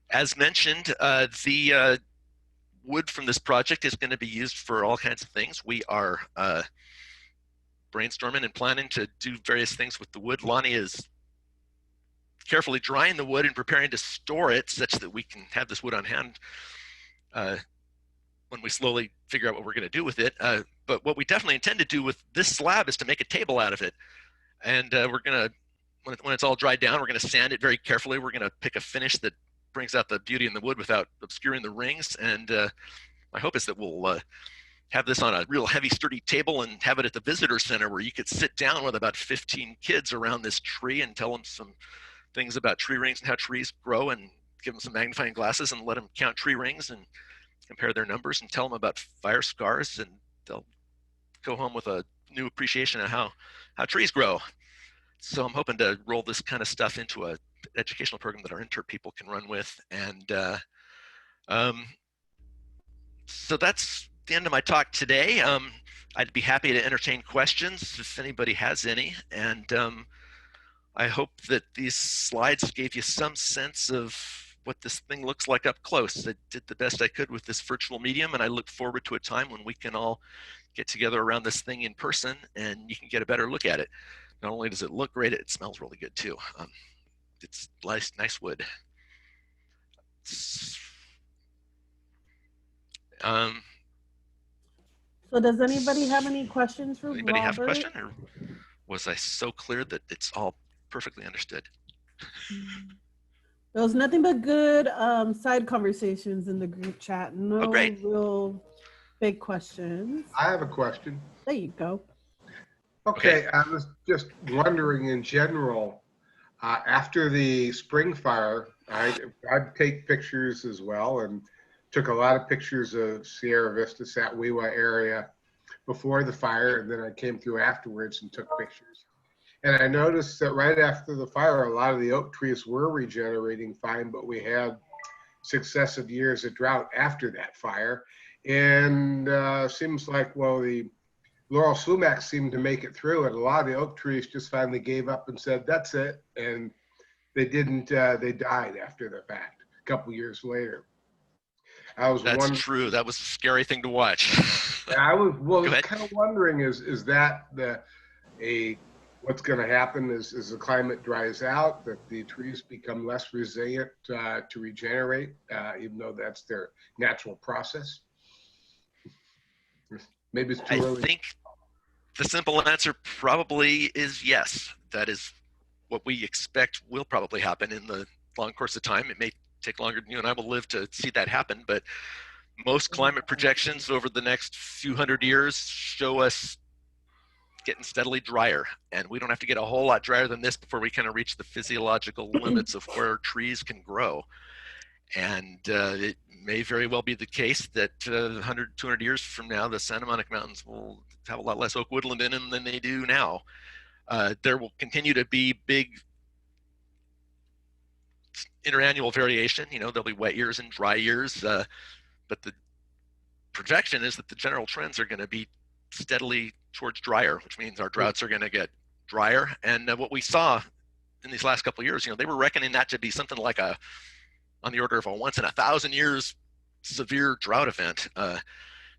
as mentioned, the wood from this project is going to be used for all kinds of things. We are brainstorming and planning to do various things with the wood. Lonnie is carefully drying the wood and preparing to store it such that we can have this wood on hand when we slowly figure out what we're going to do with it. But what we definitely intend to do with this slab is to make a table out of it. And we're going to, when it's all dried down, we're going to sand it very carefully. We're going to pick a finish that brings out the beauty in the wood without obscuring the rings. And my hope is that we'll have this on a real heavy, sturdy table and have it at the visitor center where you could sit down with about 15 kids around this tree and tell them some things about tree rings and how trees grow, and give them some magnifying glasses and let them count tree rings and compare their numbers and tell them about fire scars, and they'll go home with a new appreciation of how trees grow. So I'm hoping to roll this kind of stuff into a educational program that our intern people can run with. And so that's the end of my talk today. I'd be happy to entertain questions if anybody has any. And I hope that these slides gave you some sense of what this thing looks like up close. I did the best I could with this virtual medium, and I look forward to a time when we can all get together around this thing in person and you can get a better look at it. Not only does it look great, it smells really good too. It's nice wood. So does anybody have any questions for anybody Robert? Have a question, or was I so clear that it's all perfectly understood? There was nothing but good side conversations in the group chat. No real big questions. I have a question. There you go. Okay, I was just wondering in general, after the spring fire, I'd take pictures as well, and took a lot of pictures of Sierra Vista, Satwewa area before the fire, and then I came through afterwards and took pictures. And I noticed that right after the fire, a lot of the oak trees were regenerating fine, but we had successive years of drought after that fire. And seems like, well, the laurel sumac seemed to make it through, and a lot of the oak trees just finally gave up and said, that's it. And they didn't, they died after the fact, a couple years later. I was That's wondering. true. That was a scary thing to watch. I was Go ahead. kind of wondering is that what's going to happen as the climate dries out, that the trees become less resilient to regenerate, even though that's their natural process? Maybe it's too I early. think the simple answer probably is yes. That is what we expect will probably happen in the long course of time. It may take longer than you and I will live to see that happen, but most climate projections over the next few hundred years show us getting steadily drier, and we don't have to get a whole lot drier than this before we kind of reach the physiological limits of where trees can grow. And it may very well be the case that 100, 200 years from now, the Santa Monica Mountains will have a lot less oak woodland in them than they do now. There will continue to be big interannual variation. You know, there'll be wet years and dry years, but the projection is that the general trends are going to be steadily towards drier, which means our droughts are going to get drier. And what we saw in these last couple of years, you know, they were reckoning that to be something like on the order of a once in 1,000 years severe drought event.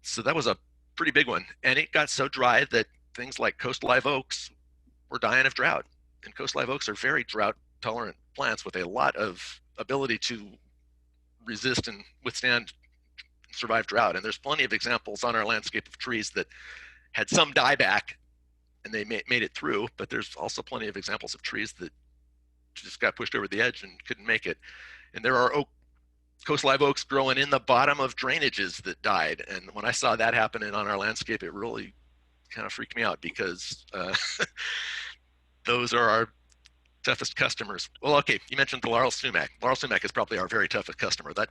So that was a pretty big one. And it got so dry that things like coast live oaks were dying of drought. And coast live oaks are very drought tolerant plants with a lot of ability to resist and withstand, survive drought. And there's plenty of examples on our landscape of trees that had some dieback and they made it through, but there's also plenty of examples of trees that just got pushed over the edge and couldn't make it. And there are coast live oaks growing in the bottom of drainages that died. And when I saw that happening on our landscape, it really kind of freaked me out because those are our toughest customers. Well, okay, you mentioned the laurel sumac. Laurel sumac is probably our very toughest customer. That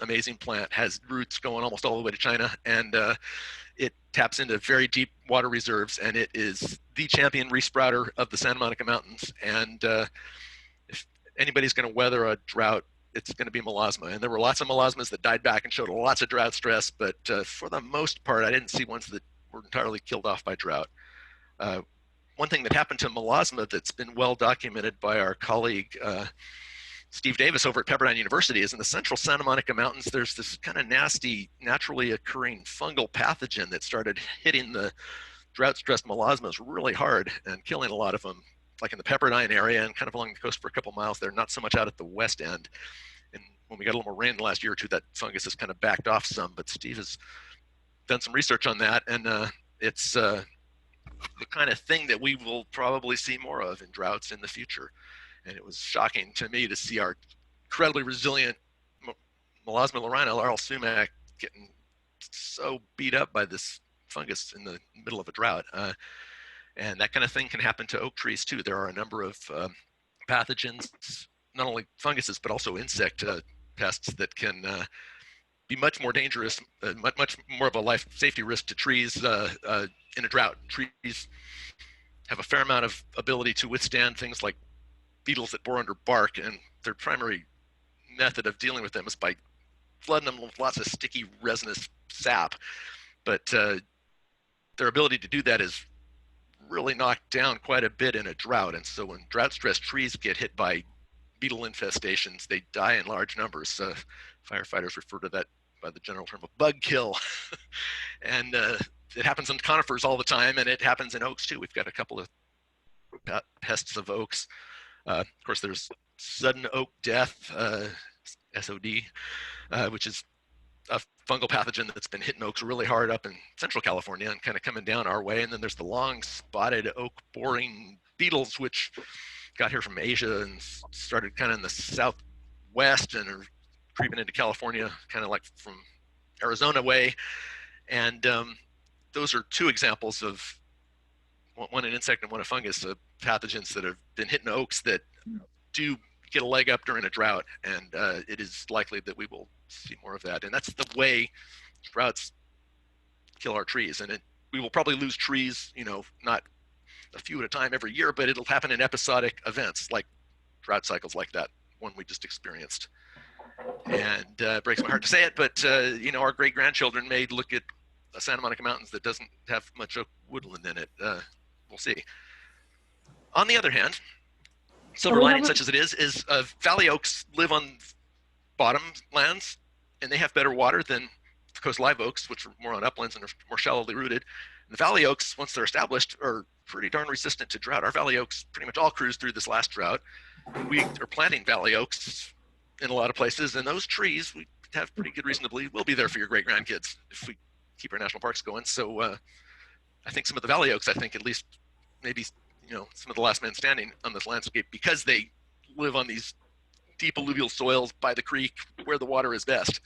amazing plant has roots going almost all the way to China, and it taps into very deep water reserves, and it is the champion resprouter of the Santa Monica Mountains. And if anybody's going to weather a drought, it's going to be melasma. And there were lots of melasmas that died back and showed lots of drought stress, but for the most part, I didn't see ones that were entirely killed off by drought. One thing that happened to melasma that's been well documented by our colleague Steve Davis over at Pepperdine University is in the central Santa Monica Mountains. There's this kind of nasty, naturally occurring fungal pathogen that started hitting the drought-stressed melasmas really hard and killing a lot of them, like in the Pepperdine area and kind of along the coast for a couple miles there, not so much out at the west end. And when we got a little more rain the last year or two, that fungus has kind of backed off some, but Steve has done some research on that, and it's the kind of thing that we will probably see more of in droughts in the future. And it was shocking to me to see our incredibly resilient Melasma lorina, laurel sumac, getting so beat up by this fungus in the middle of a drought. And that kind of thing can happen to oak trees too. There are a number of pathogens, not only funguses, but also insect pests that can be much more dangerous, much more of a life safety risk to trees in a drought. Trees have a fair amount of ability to withstand things like beetles that bore under bark, and their primary method of dealing with them is by flooding them with lots of sticky resinous sap. But their ability to do that is really knocked down quite a bit in a drought. And so when drought-stressed trees get hit by beetle infestations, they die in large numbers. Firefighters refer to that by the general term of bug kill. And it happens in conifers all the time, and it happens in oaks too. We've got a couple of pests of oaks. Of course, there's sudden oak death, SOD, which is a fungal pathogen that's been hitting oaks really hard up in central California and kind of coming down our way. And then there's the long spotted oak boring beetles, which got here from Asia and started kind of in the southwest and are creeping into California, kind of like from Arizona way. And those are two examples of one an insect and one a fungus, pathogens that have been hitting oaks that do get a leg up during a drought, and it is likely that we will see more of that. And that's the way droughts kill our trees. And we will probably lose trees, you know, not a few at a time every year, but it'll happen in episodic events like drought cycles like that one we just experienced. And it breaks my heart to say it, but you know, our great-grandchildren may look at a Santa Monica Mountains that doesn't have much oak woodland in it. We'll see. On the other hand, silver lining, such as it is valley oaks live on bottom lands, and they have better water than the coast live oaks, which are more on uplands and are more shallowly rooted. And the valley oaks, once they're established, are pretty darn resistant to drought. Our valley oaks pretty much all cruised through this last drought. We are planting valley oaks in a lot of places, and those trees, we have pretty good reason to believe, will be there for your great grandkids if we keep our national parks going. So I think some of the valley oaks, I think at least maybe, you know, some of the last men standing on this landscape, because they live on these deep alluvial soils by the creek where the water is best.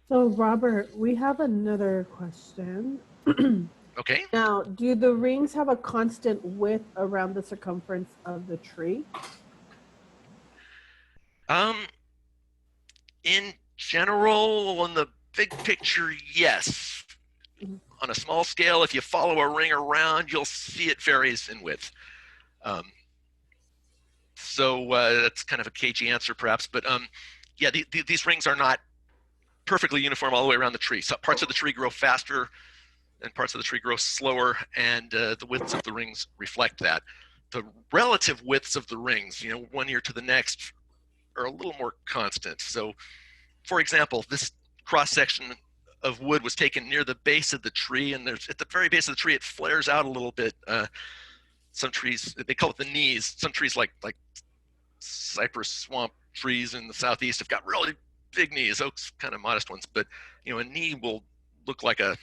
So Robert, we have another question. Okay. Now, do the rings have a constant width around the circumference of the tree? In general, on the big picture, yes. On a small scale, if you follow a ring around, you'll see it varies in width. So that's kind of a cagey answer, perhaps. But yeah, these rings are not perfectly uniform all the way around the tree. So parts of the tree grow faster and parts of the tree grow slower, and the widths of the rings reflect that. The relative widths of the rings, you know, one year to the next, are a little more constant. So, for example, this cross-section of wood was taken near the base of the tree, and there's, at the very base of the tree, it flares out a little bit. Some trees, they call it the knees. Some trees like cypress swamp trees in the southeast have got really big knees. Oaks, kind of modest ones, but you know, a knee will look like a,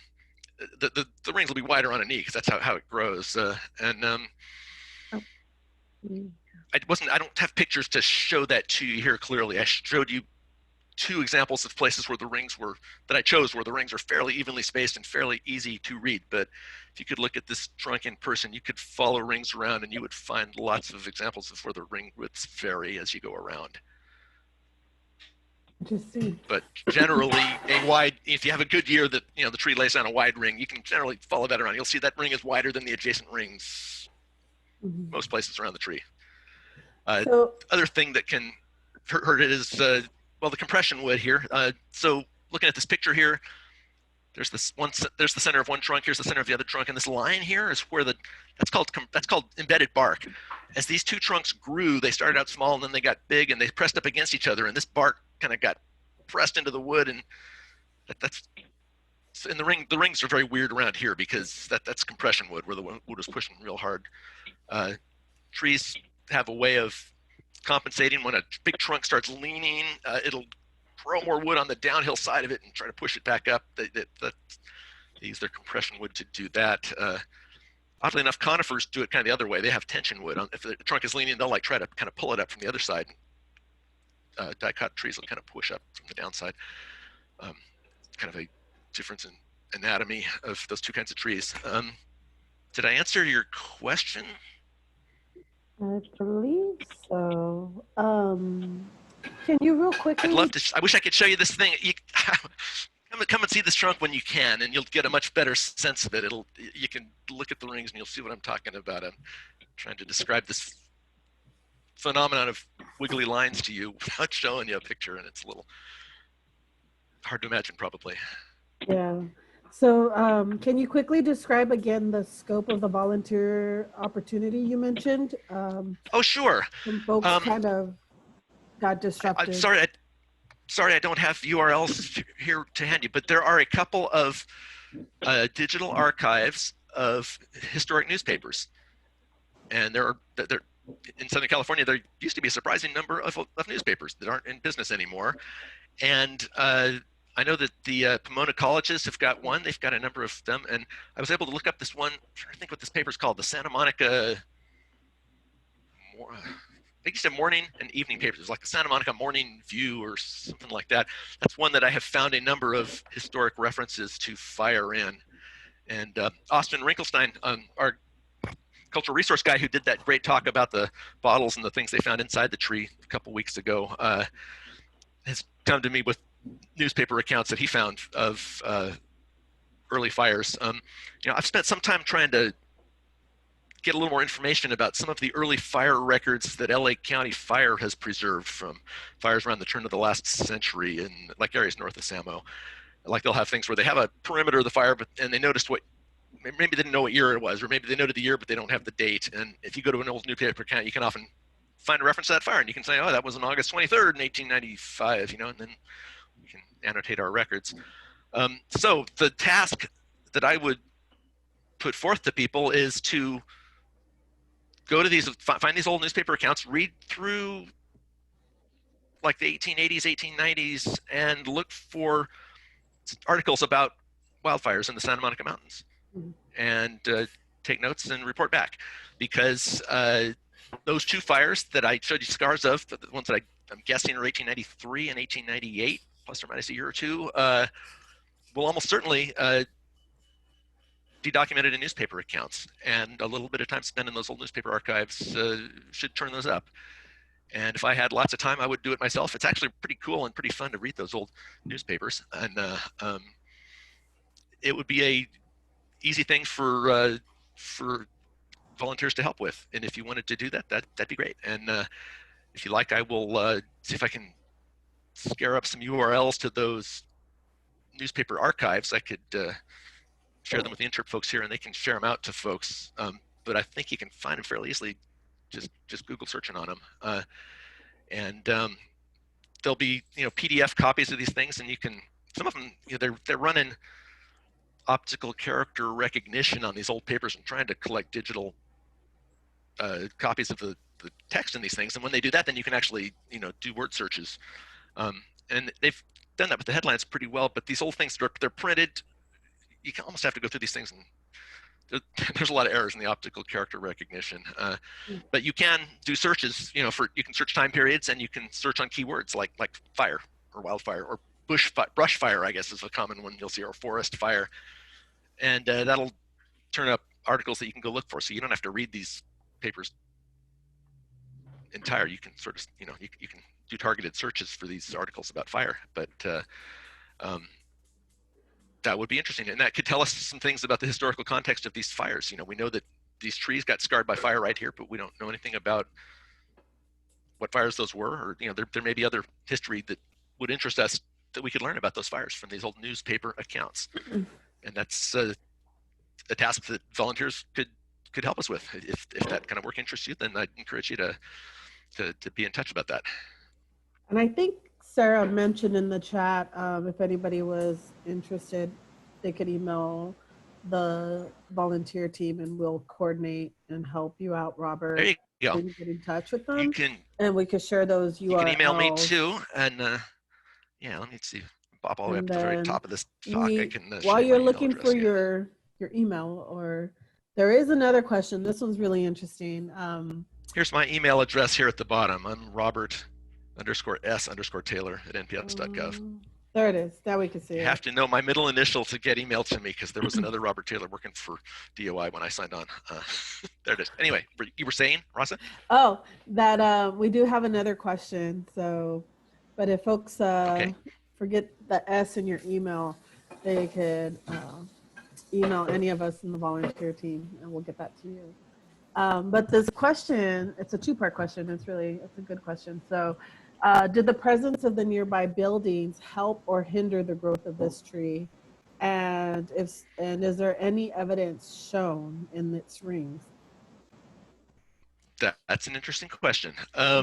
the rings will be wider on a knee because that's how it grows. I don't have pictures to show that to you here clearly. I showed you two examples of places where the rings were, that I chose, where the rings are fairly evenly spaced and fairly easy to read. But if you could look at this trunk in person, you could follow rings around and you would find lots of examples of where the ring widths vary as you go around. Interesting. But generally, a wide, if you have a good year that, you know, the tree lays down a wide ring, you can generally follow that around. You'll see that ring is wider than the adjacent rings most places around the tree. Other thing that can hurt it is, well, the compression wood here. So looking at this picture here, there's this one, there's the center of one trunk, here's the center of the other trunk, and this line here is where that's called embedded bark. As these two trunks grew, they started out small and then they got big and they pressed up against each other, and this bark kind of got pressed into the wood, and and the rings are very weird around here because that's compression wood, where the wood is pushing real hard. Trees have a way of compensating. When a big trunk starts leaning, it'll throw more wood on the downhill side of it and try to push it back up. They use their compression wood to do that. Oddly enough, conifers do it kind of the other way. They have tension wood. If the trunk is leaning, they'll like try to kind of pull it up from the other side. Dicot trees will kind of push up from the downside. Kind of a difference in anatomy of those two kinds of trees. Did I answer your question? I believe so. Can you real quickly? I'd love to. I wish I could show you this thing. Come and see this trunk when you can, and you'll get a much better sense of it. You can look at the rings and you'll see what I'm talking about. I'm trying to describe this phenomenon of wiggly lines to you without showing you a picture, and it's a little hard to imagine, probably. Yeah. So can you quickly describe again the scope of the volunteer opportunity you mentioned? Oh, sure. Some folks kind of got disrupted. I'm sorry, I don't have URLs here to hand you, but there are a couple of digital archives of historic newspapers. And they're in Southern California, there used to be a surprising number of newspapers that aren't in business anymore. And I know that the Pomona colleges have got one. They've got a number of them. And I was able to look up this one. I'm trying to think what this paper is called, the Santa Monica, I used to have morning and evening papers. It was like the Santa Monica Morning View or something like that. That's one that I have found a number of historic references to fire in. And Austin Rinkelstein, our cultural resource guy who did that great talk about the bottles and the things they found inside the tree a couple weeks ago, has come to me with newspaper accounts that he found of early fires. You know, I've spent some time trying to get a little more information about some of the early fire records that LA County Fire has preserved from fires around the turn of the last century in like areas north of Samo. Like they'll have things where they have a perimeter of the fire, and they noticed maybe they didn't know what year it was, or maybe they noted the year but they don't have the date. And if you go to an old newspaper account, you can often find a reference to that fire, and you can say, oh, that was on August 23rd in 1895, you know, and then we can annotate our records. So the task that I would put forth to people is to go to these, find these old newspaper accounts, read through like the 1880s, 1890s, and look for articles about wildfires in the Santa Monica Mountains, and take notes and report back, because those two fires that I showed you scars of, the ones that I'm guessing are 1893 and 1898, plus or minus a year or two, will almost certainly be documented in newspaper accounts, and a little bit of time spent in those old newspaper archives should turn those up. And if I had lots of time, I would do it myself. It's actually pretty cool and pretty fun to read those old newspapers, and it would be a easy thing for volunteers to help with. And if you wanted to do that, that'd be great. And if you like, I will see if I can scare up some URLs to those newspaper archives. I could share them with the Interp folks here, and they can share them out to folks. But I think you can find them fairly easily, just Google searching on them. And there'll be, you know, PDF copies of these things, and you can, some of them, you know, they're running optical character recognition on these old papers and trying to collect digital copies of the text in these things. And when they do that, then you can actually, you know, do word searches. And they've done that with the headlines pretty well, but these old things, they're printed. You can almost have to go through these things, and there's a lot of errors in the optical character recognition. But you can do searches, you know, you can search time periods, and you can search on keywords like fire or wildfire or brush fire, I guess is a common one you'll see, or forest fire. And that'll turn up articles that you can go look for. So you don't have to read these papers entire. You can sort of, you know, you can do targeted searches for these articles about fire. But that would be interesting. And that could tell us some things about the historical context of these fires. You know, we know that these trees got scarred by fire right here, but we don't know anything about what fires those were. Or, you know, there may be other history that would interest us, that we could learn about those fires from these old newspaper accounts. And that's a task that volunteers could help us with. If that kind of work interests you, then I'd encourage you to be in touch about that. And I think Sarah mentioned in the chat, if anybody was interested, they could email the volunteer team, and we'll coordinate and help you out, Robert. There you go. So you get in touch with them, You can, and we could share those URLs. You can email me too, and yeah, let me see. Pop all the way up to the very top of this talk. I can while you're looking for your email, or there is another question. This one's really interesting. Here's my email address here at the bottom. I'm Robert_S_Taylor@nps.gov. There it is. Now we can see it. You have to know my middle initial to get emailed to me, because there was another Robert Taylor working for DOI when I signed on. There it is. Anyway, you were saying, Rasa? Oh, that we do have another question. So, but if folks forget the S in your email, they could email any of us in the volunteer team, and we'll get that to you. But this question, it's a two-part question. It's a good question. So, did the presence of the nearby buildings help or hinder the growth of this tree? And is there any evidence shown in its rings? That's an interesting question. I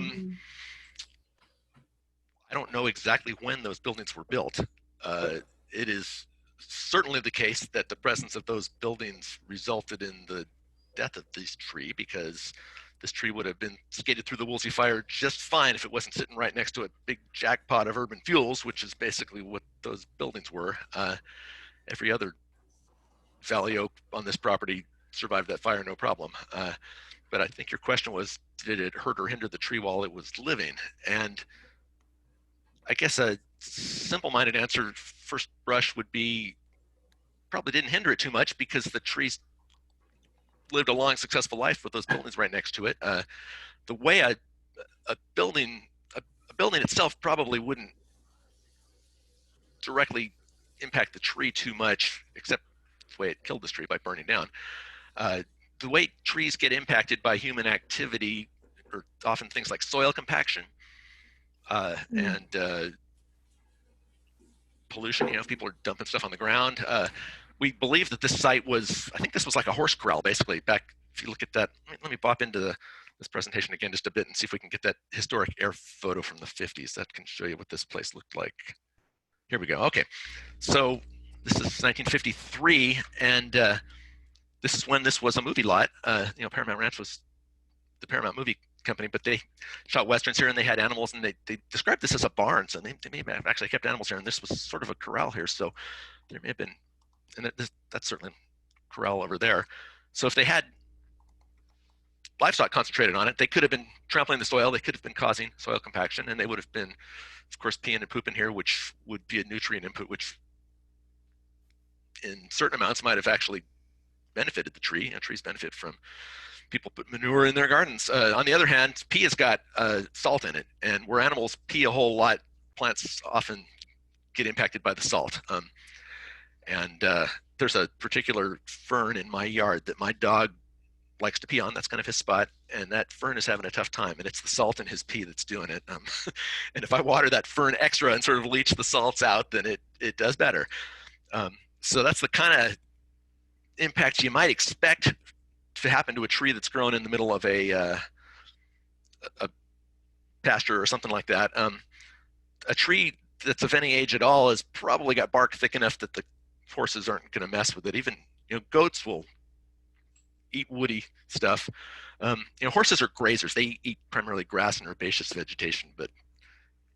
don't know exactly when those buildings were built. It is certainly the case that the presence of those buildings resulted in the death of this tree, because this tree would have been skated through the Woolsey fire just fine if it wasn't sitting right next to a big jackpot of urban fuels, which is basically what those buildings were. Every other valley oak on this property survived that fire, no problem. But I think your question was, did it hurt or hinder the tree while it was living? And I guess a simple-minded answer, first brush, would be probably didn't hinder it too much, because the trees lived a long, successful life with those buildings right next to it. The way a building itself probably wouldn't directly impact the tree too much, except the way it killed this tree by burning down. The way trees get impacted by human activity are often things like soil compaction, and pollution. You know, if people are dumping stuff on the ground. We believe that this site was, I think this was like a horse corral, basically. Back, if you look at that, let me pop into the this presentation again just a bit and see if we can get that historic air photo from the 50s. That can show you what this place looked like. Here we go. Okay, so this is 1953, and this is when this was a movie lot. Paramount Ranch was the Paramount movie company, but they shot westerns here, and they had animals, and they described this as a barn, so they may have actually kept animals here, and this was sort of a corral here, so there may have been, and that's certainly a corral over there. So if they had livestock concentrated on it, they could have been trampling the soil, they could have been causing soil compaction, and they would have been, of course, peeing and pooping here, which would be a nutrient input, which in certain amounts might have actually benefited the tree. Trees benefit from people put manure in their gardens. On the other hand, pee has got salt in it, and where animals pee a whole lot, plants often get impacted by the salt. There's a particular fern in my yard that my dog likes to pee on. That's kind of his spot, and that fern is having a tough time, and it's the salt in his pee that's doing it. And if I water that fern extra and sort of leach the salts out, then it does better. So that's the kind of impacts you might expect to happen to a tree that's grown in the middle of a pasture or something like that. A tree that's of any age at all has probably got bark thick enough that the horses aren't going to mess with it. Even goats will eat woody stuff. Horses are grazers. They eat primarily grass and herbaceous vegetation,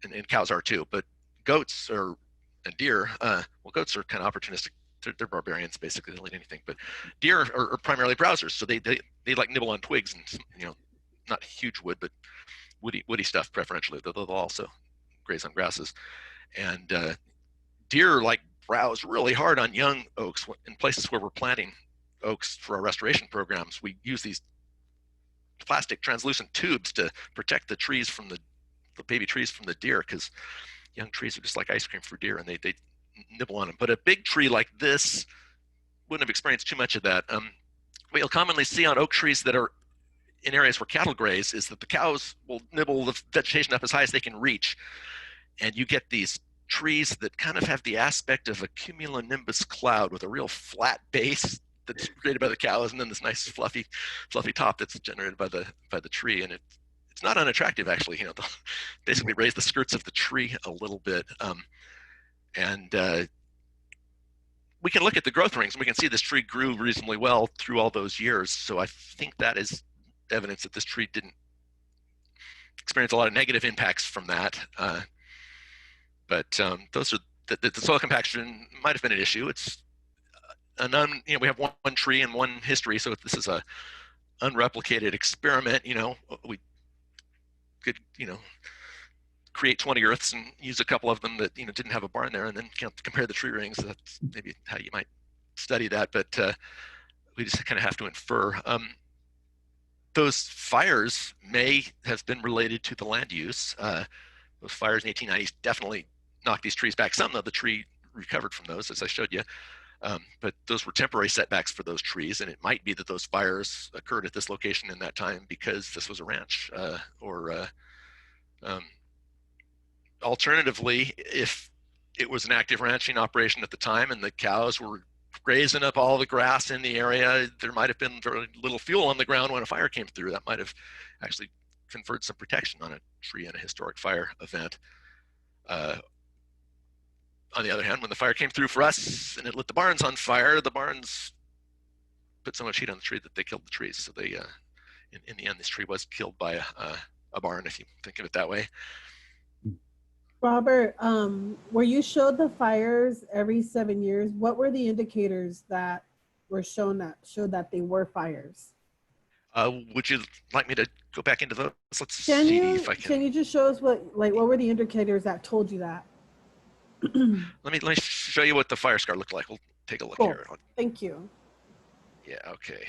and cows are too. But goats and deer, goats are kind of opportunistic. They're barbarians, basically. They'll eat anything. But deer are primarily browsers, so they like nibble on twigs and not huge wood, but woody stuff preferentially. They'll also graze on grasses. And deer like browse really hard on young oaks. In places where we're planting oaks for our restoration programs, we use these plastic translucent tubes to protect the trees from the baby trees from the deer, because young trees are just like ice cream for deer, and they nibble on them. But a big tree like this wouldn't have experienced too much of that. What you'll commonly see on oak trees that are in areas where cattle graze is that the cows will nibble the vegetation up as high as they can reach, and you get these trees that kind of have the aspect of a cumulonimbus cloud with a real flat base that's created by the cows, and then this nice fluffy top that's generated by the tree. And it's not unattractive, actually. They'll basically raise the skirts of the tree a little bit. We can look at the growth rings, and we can see this tree grew reasonably well through all those years. So I think that is evidence that this tree didn't experience a lot of negative impacts from that. But those are the soil compaction might have been an issue. It's we have one tree and one history, so this is a unreplicated experiment. We could create 20 earths and use a couple of them that didn't have a barn there, and then compare the tree rings. That's maybe how you might study that, but we just kind of have to infer. Those fires may have been related to the land use. Those fires in the 1890s definitely knocked these trees back. Some of the tree recovered from those, as I showed you, but those were temporary setbacks for those trees, and it might be that those fires occurred at this location in that time because this was a ranch, or alternatively, if it was an active ranching operation at the time and the cows were grazing up all the grass in the area, there might have been very little fuel on the ground when a fire came through. That might have actually conferred some protection on a tree in a historic fire event. On the other hand, when the fire came through for us and it lit the barns on fire, the barns put so much heat on the tree that they killed the trees. So they, in the end, this tree was killed by a barn, if you think of it that way. Robert, where you showed the fires every 7 years, what were the indicators that were showed that they were fires? Would you like me to go back into those? Let's see if I can. Can you just show us what were the indicators that told you that? Let me show you what the fire scar looked like. We'll take a look here. Thank you. Yeah, okay.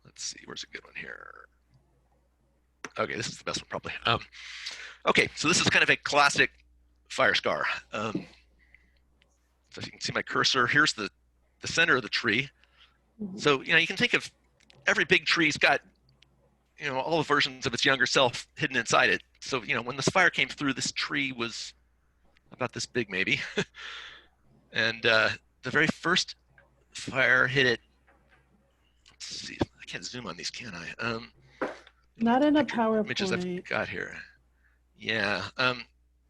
Let's see, where's a good one here? Okay, this is the best one probably. Okay, so this is kind of a classic fire scar. So if you can see my cursor, here's the center of the tree. So, you can think of every big tree's got, all the versions of its younger self hidden inside it. So, when this fire came through, this tree was about this big maybe. And the very first fire hit it. Let's see, I can't zoom on these, can I? Not in a images I've PowerPoint. got here. Yeah.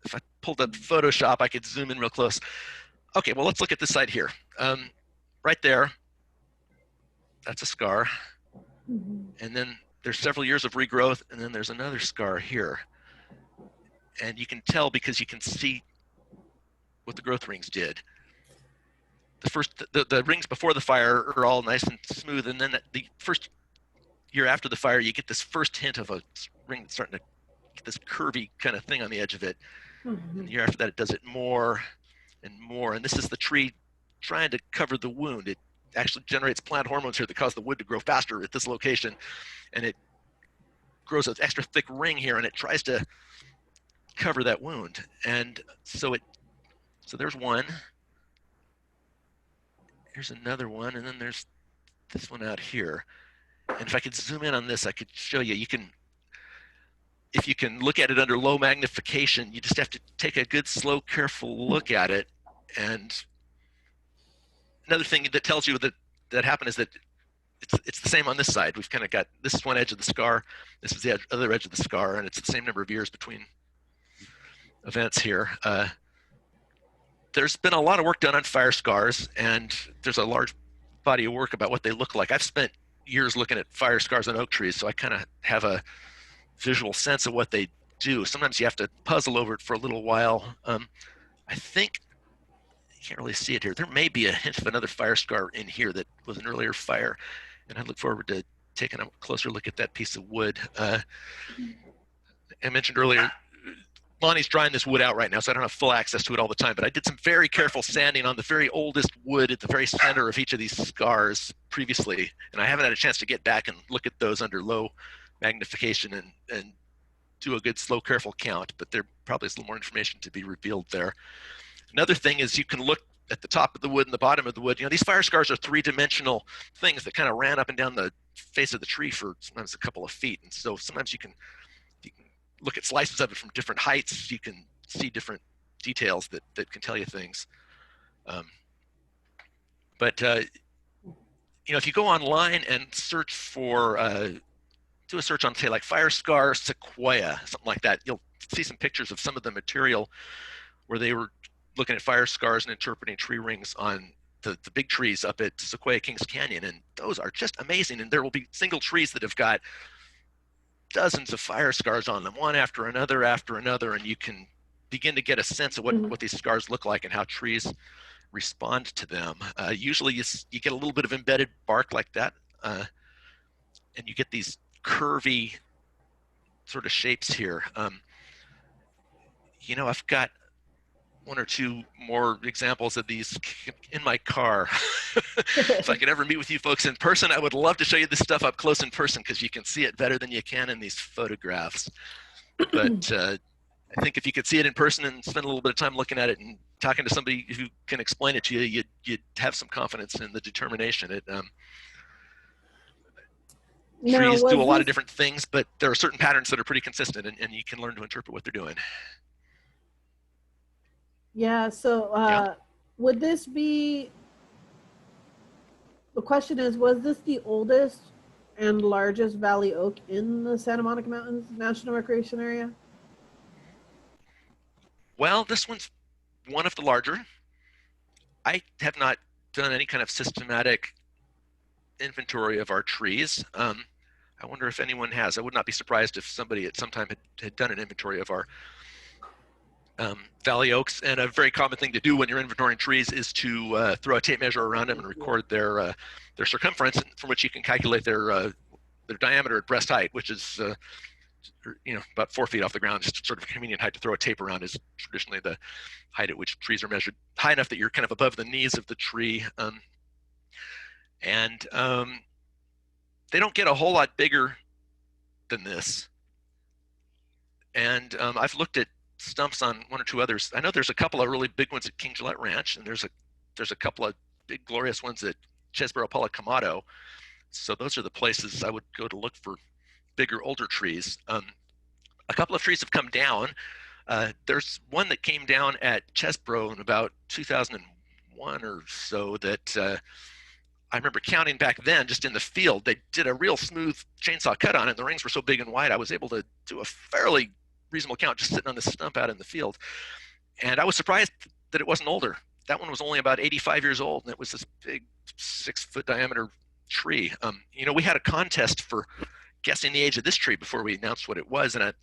If I pulled up Photoshop, I could zoom in real close. Okay, well, let's look at this side here. Right there, that's a scar. And then there's several years of regrowth, and then there's another scar here. And you can tell because you can see what the growth rings did. The rings before the fire are all nice and smooth, and then the first year after the fire, you get this first hint of a ring that's starting to get this curvy kind of thing on the edge of it. And the year after that, it does it more and more. And this is the tree trying to cover the wound. It actually generates plant hormones here that cause the wood to grow faster at this location. And it grows an extra thick ring here, and it tries to cover that wound. And so there's one. Here's another one, and then there's this one out here. And if I could zoom in on this, I could show you. If you can look at it under low magnification, you just have to take a good, slow, careful look at it. And another thing that tells you that happened is that it's the same on this side. We've kind of got, this is one edge of the scar, this is the other edge of the scar, and it's the same number of years between events here. There's been a lot of work done on fire scars, and there's a large body of work about what they look like. I've spent years looking at fire scars on oak trees, so I kind of have a visual sense of what they do. Sometimes you have to puzzle over it for a little while. I think, you can't really see it here, there may be a hint of another fire scar in here that was an earlier fire, and I look forward to taking a closer look at that piece of wood. I mentioned earlier, Lonnie's drying this wood out right now, so I don't have full access to it all the time, but I did some very careful sanding on the very oldest wood at the very center of each of these scars previously, and I haven't had a chance to get back and look at those under low magnification and do a good, slow, careful count, but there probably is a little more information to be revealed there. Another thing is you can look at the top of the wood and the bottom of the wood. You know, these fire scars are three-dimensional things that kind of ran up and down the face of the tree for sometimes a couple of feet, and so sometimes you can look at slices of it from different heights. You can see different details that can tell you things. But you know, if you go online and search for, do a search on, say, like fire scar sequoia, something like that, you'll see some pictures of some of the material where they were looking at fire scars and interpreting tree rings on the big trees up at Sequoia Kings Canyon, and those are just amazing. And there will be single trees that have got dozens of fire scars on them, one after another, and you can begin to get a sense of what these scars look like and how trees respond to them. Usually you get a little bit of embedded bark like that, and you get these curvy sort of shapes here. You know, I've got one or two more examples of these in my car. If I could ever meet with you folks in person, I would love to show you this stuff up close in person, because you can see it better than you can in these photographs. But I think if you could see it in person and spend a little bit of time looking at it and talking to somebody who can explain it to you, you'd have some confidence in the determination. Trees do a lot of different things, but there are certain patterns that are pretty consistent, and you can learn to interpret what they're doing. Yeah, so would this be, the question is, was this the oldest and largest valley oak in the Santa Monica Mountains National Recreation Area? Well, this one's one of the larger. I have not done any kind of systematic inventory of our trees. I wonder if anyone has. I would not be surprised if somebody at some time had done an inventory of our valley oaks. And a very common thing to do when you're inventorying trees is to throw a tape measure around them and record their circumference, from which you can calculate their diameter at breast height, which is you know, about 4 feet off the ground. Just sort of a convenient height to throw a tape around is traditionally the height at which trees are measured, high enough that you're kind of above the knees of the tree. They don't get a whole lot bigger than this. And I've looked at stumps on one or two others. I know there's a couple of really big ones at King Gillette Ranch, and there's a couple of big glorious ones at Chesborough Policamato. So those are the places I would go to look for bigger, older trees. A couple of trees have come down. There's one that came down at Chesborough in about 2001 or so that I remember counting back then, just in the field, they did a real smooth chainsaw cut on it. The rings were so big and wide, I was able to do a fairly reasonable count just sitting on this stump out in the field. And I was surprised that it wasn't older. That one was only about 85 years old, and it was this big 6-foot diameter tree. We had a contest for guessing the age of this tree before we announced what it was, and a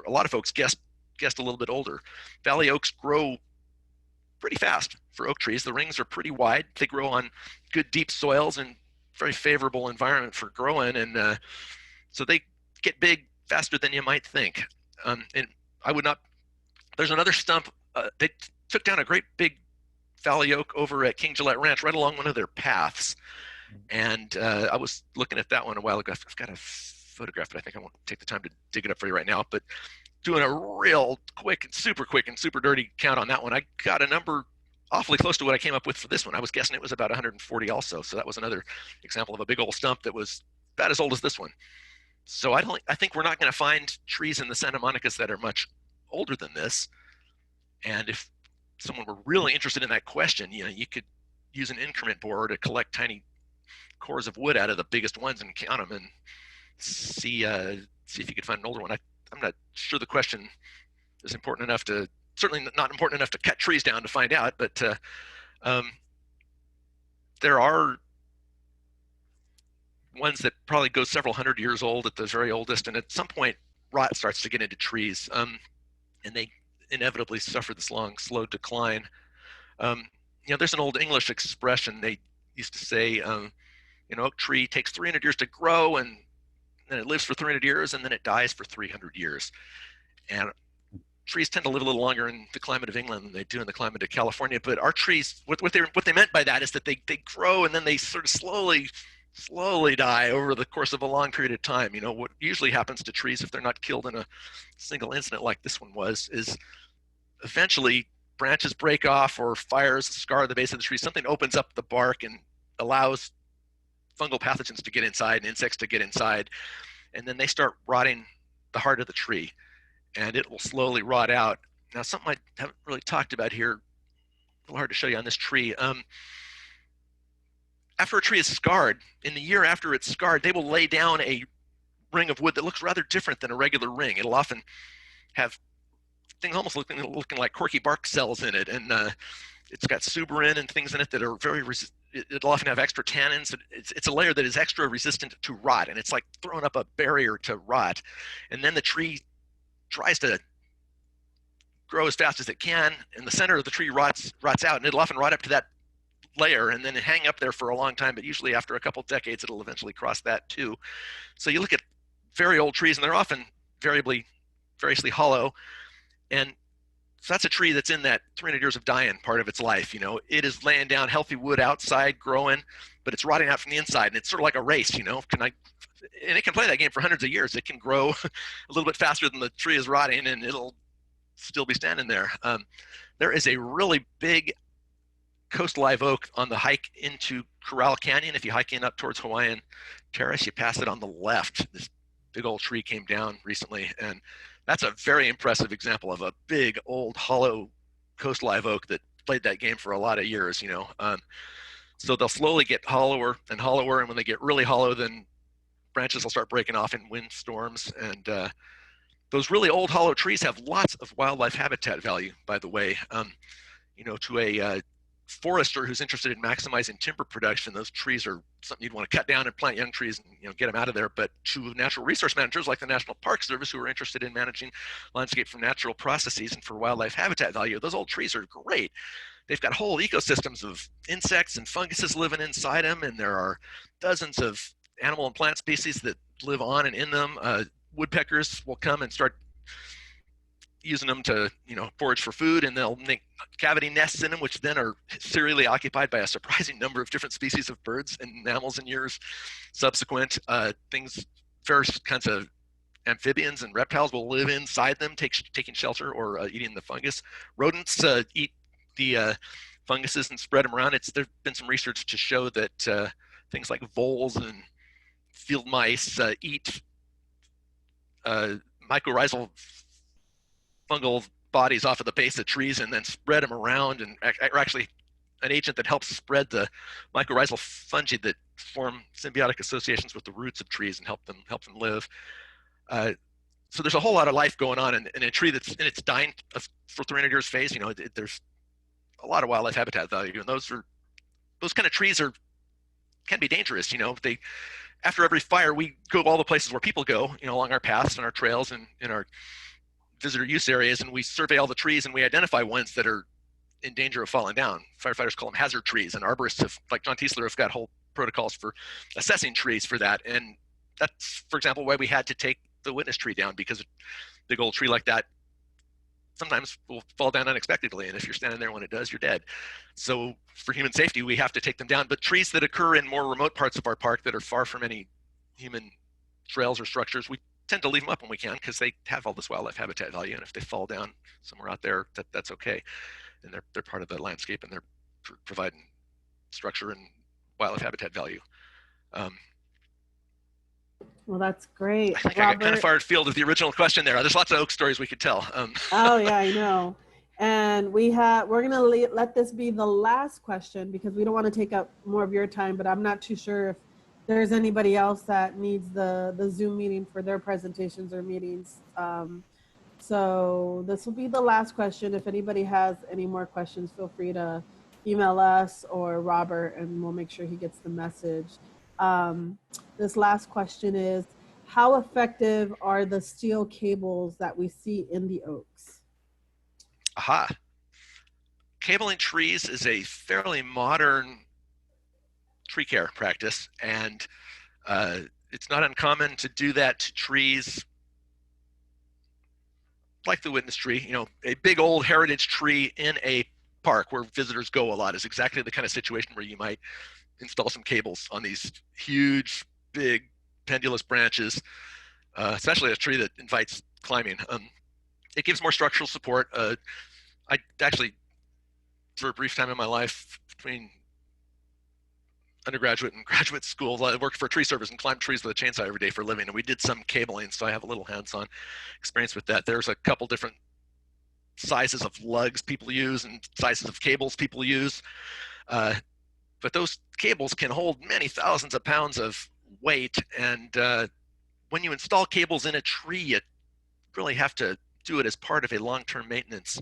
lot of folks guessed a little bit older. Valley oaks grow pretty fast for oak trees. The rings are pretty wide. They grow on good deep soils and very favorable environment for growing, and so they get big faster than you might think. And I would not. There's another stump. They took down a great big valley oak over at King Gillette Ranch, right along one of their paths. And I was looking at that one a while ago. I've got a photograph, but I think I won't take the time to dig it up for you right now. But doing a real quick and super dirty count on that one, I got a number awfully close to what I came up with for this one. I was guessing it was about 140 also. So that was another example of a big old stump that was about as old as this one. So I think we're not going to find trees in the Santa Monicas that are much older than this. And if someone were really interested in that question, you could use an increment borer to collect tiny cores of wood out of the biggest ones and count them and see if you could find an older one. I'm not sure the question is important enough to, certainly not important enough to cut trees down to find out, but there are ones that probably go several hundred years old at the very oldest, and at some point rot starts to get into trees, and they inevitably suffer this long, slow decline. There's an old English expression. They used to say, an oak tree takes 300 years to grow, and then it lives for 300 years, and then it dies for 300 years. And trees tend to live a little longer in the climate of England than they do in the climate of California. But our trees, what they meant by that is that they grow, and then they sort of slowly die over the course of a long period of time. What usually happens to trees if they're not killed in a single incident like this one was, is eventually branches break off or fires scar the base of the tree. Something opens up the bark and allows fungal pathogens to get inside and insects to get inside, and then they start rotting the heart of the tree, and it will slowly rot out. Now, something I haven't really talked about here, a little hard to show you on this tree. After a tree is scarred, in the year after it's scarred, they will lay down a ring of wood that looks rather different than a regular ring. It'll often have things almost looking like corky bark cells in it, and it's got suberin and things in it that are very it'll often have extra tannins. It's a layer that is extra resistant to rot, and it's like throwing up a barrier to rot. And then the tree tries to grow as fast as it can, and the center of the tree rots out, and it'll often rot up to that layer and then hang up there for a long time, but usually after a couple of decades it'll eventually cross that too. So you look at very old trees, and they're often variously hollow, and so that's a tree that's in that 300 years of dying part of its life. It is laying down healthy wood outside, growing, but it's rotting out from the inside, and it's sort of like a race. And it can play that game for hundreds of years. It can grow a little bit faster than the tree is rotting, and it'll still be standing there. There is a really big coast live oak on the hike into Corral Canyon. If you hike in up towards Hawaiian Terrace, you pass it on the left. This big old tree came down recently, and that's a very impressive example of a big old hollow coast live oak that played that game for a lot of years. So they'll slowly get hollower and hollower, and when they get really hollow, then branches will start breaking off in windstorms. And those really old hollow trees have lots of wildlife habitat value, by the way. To a forester who's interested in maximizing timber production, those trees are something you'd want to cut down and plant young trees and get them out of there. But to natural resource managers like the National Park Service, who are interested in managing landscape from natural processes and for wildlife habitat value, those old trees are great. They've got whole ecosystems of insects and funguses living inside them, and there are dozens of animal and plant species that live on and in them. Woodpeckers will come and start using them to forage for food, and they'll make cavity nests in them, which then are serially occupied by a surprising number of different species of birds and mammals in years subsequent. Various kinds of amphibians and reptiles will live inside them, taking shelter or eating the fungus. Rodents eat the funguses and spread them around. There's been some research to show that things like voles and field mice eat mycorrhizal fungal bodies off of the base of trees and then spread them around, and actually an agent that helps spread the mycorrhizal fungi that form symbiotic associations with the roots of trees and help them live. So there's a whole lot of life going on in a tree that's in its dying for 300 years phase. You know, there's a lot of wildlife habitat value, and those kind of trees can be dangerous. You know, after every fire, we go all the places where people go, you know, along our paths and our trails and in our visitor use areas, and we survey all the trees and we identify ones that are in danger of falling down. Firefighters call them hazard trees, and arborists have, like John Tiesler, have got whole protocols for assessing trees for that. And that's, for example, why we had to take the witness tree down, because a big old tree like that sometimes will fall down unexpectedly, and if you're standing there when it does, you're dead. So for human safety, we have to take them down. But trees that occur in more remote parts of our park that are far from any human trails or structures, we tend to leave them up when we can, because they have all this wildlife habitat value, and if they fall down somewhere out there, that's okay, and they're part of the landscape, and they're providing structure and wildlife habitat value. Well, that's great. I think Robert, I got kind of far afield of the original question there. There's lots of oak stories we could tell. Oh yeah, I know. And we're gonna let this be the last question, because we don't want to take up more of your time, but I'm not too sure if there's anybody else that needs the Zoom meeting for their presentations or meetings. So this will be the last question. If anybody has any more questions, feel free to email us or Robert, and we'll make sure he gets the message. This last question is, how effective are the steel cables that we see in the oaks? Aha. Cabling trees is a fairly modern tree care practice, and it's not uncommon to do that to trees like the witness tree. You know, a big old heritage tree in a park where visitors go a lot is exactly the kind of situation where you might install some cables on these huge, big, pendulous branches, especially a tree that invites climbing. It gives more structural support. I actually, for a brief time in my life, between undergraduate and graduate school, I worked for a tree service and climbed trees with a chainsaw every day for a living, and we did some cabling, so I have a little hands-on experience with that. There's a couple different sizes of lugs people use and sizes of cables people use, but those cables can hold many thousands of pounds of weight, and when you install cables in a tree, you really have to do it as part of a long-term maintenance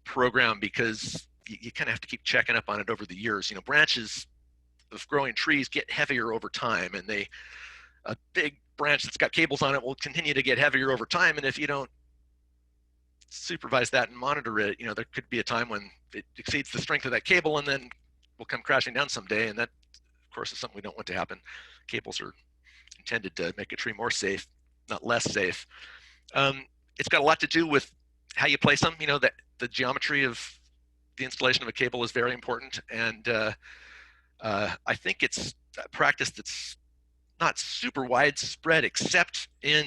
program, because you kind of have to keep checking up on it over the years. You know, branches of growing trees get heavier over time, and a big branch that's got cables on it will continue to get heavier over time, and if you don't supervise that and monitor it, you know, there could be a time when it exceeds the strength of that cable and then will come crashing down someday, and that, of course, is something we don't want to happen. Cables are intended to make a tree more safe, not less safe. It's got a lot to do with how you place them. You know, that the geometry of the installation of a cable is very important, and I think it's a practice that's not super widespread, except in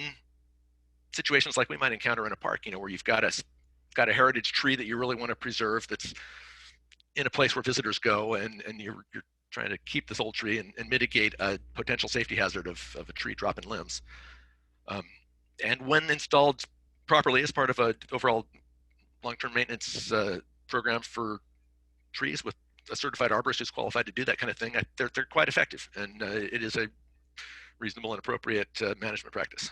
situations like we might encounter in a park, you know, where you've got a heritage tree that you really want to preserve, that's in a place where visitors go, and you're trying to keep this old tree and mitigate a potential safety hazard of a tree dropping limbs. And when installed properly as part of an overall long-term maintenance program for trees with a certified arborist who's qualified to do that kind of thing, they're quite effective, and it is a reasonable and appropriate management practice.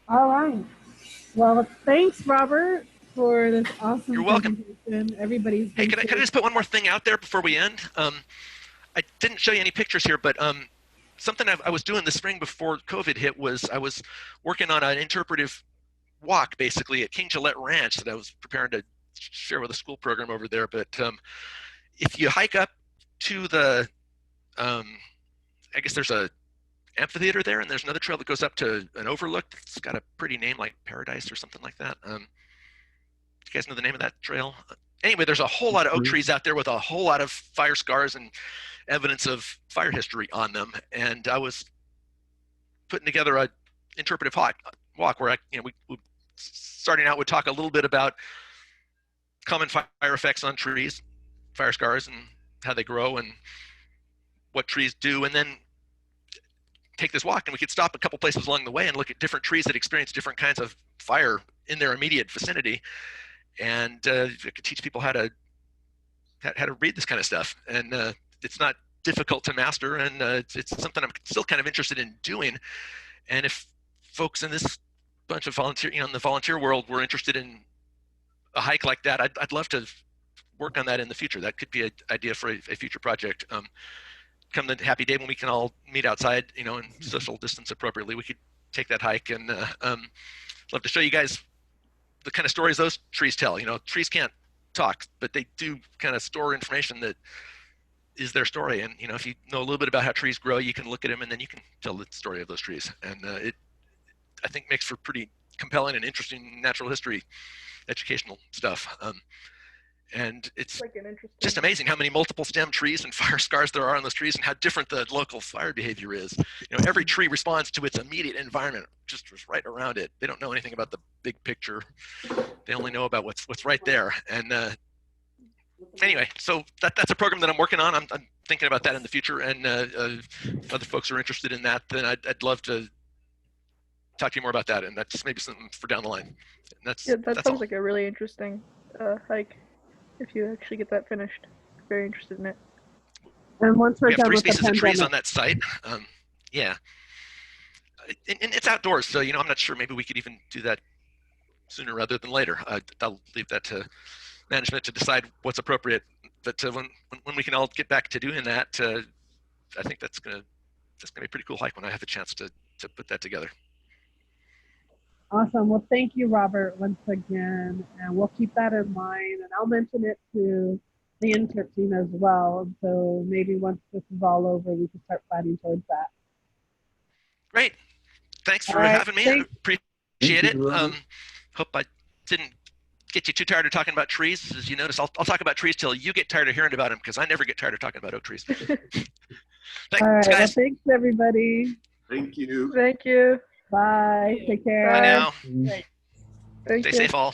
All right. Well, thanks, Robert, for this awesome You're welcome. presentation. Everybody's Hey, can I just put one more thing out there before we end? I didn't show you any pictures here, but something I was doing the spring before COVID hit was I was working on an interpretive walk, basically, at King Gillette Ranch that I was preparing to share with a school program over there. But if you hike up to the, I guess there's a amphitheater there, and there's another trail that goes up to an overlook that's got a pretty name like Paradise or something like that. Do you guys know the name of that trail? Anyway, there's a whole lot of oak trees out there with a whole lot of fire scars and evidence of fire history on them. And I was putting together an interpretive walk where we starting out would talk a little bit about common fire effects on trees, fire scars, and how they grow and what trees do, and then take this walk, and we could stop a couple places along the way and look at different trees that experience different kinds of fire in their immediate vicinity, and I could teach people how to read this kind of stuff. And it's not difficult to master, and it's something I'm still kind of interested in doing. And if folks in this bunch of volunteer, in the volunteer world, were interested in a hike like that, I'd love to work on that in the future. That could be an idea for a future project. Come the happy day when we can all meet outside, and social distance appropriately, we could take that hike, and love to show you guys the kind of stories those trees tell. Trees can't talk, but they do kind of store information that is their story. And if you know a little bit about how trees grow, you can look at them and then you can tell the story of those trees. And it, I think, makes for pretty compelling and interesting natural history educational stuff. And it's like just amazing how many multiple stem trees and fire scars there are on those trees, and how different the local fire behavior is. Every tree responds to its immediate environment, just right around it. They don't know anything about the big picture. They only know about what's right there. And anyway, so that's a program that I'm working on. I'm thinking about that in the future, and if other folks are interested in that, then I'd love to talk to you more about that, and that's maybe something for down the line. And that sounds like a really interesting hike. If you actually get that finished, very interested in it. And once we're we have done 3 with the species of trees pandemic, on that site. Yeah, and it's outdoors, so I'm not sure. Maybe we could even do that sooner rather than later. I'll leave that to management to decide what's appropriate. But when we can all get back to doing that, I think that's gonna be a pretty cool hike when I have a chance to put that together. awesome. Well, thank you, Robert, once again, and we'll keep that in mind. And I'll mention it to the intern team as well. So maybe once this is all over, we can start planning towards that. Great. Thanks for All right, having me. thanks. I appreciate it. you, Robert. Hope I didn't get you too tired of talking about trees. As you notice, I'll talk about trees till you get tired of hearing about them, because I never get tired of talking about oak trees. Thanks, All right, well, guys. thanks, everybody. Thank you. Thank you. Bye. Take care. Bye now. Thank Stay you. safe all.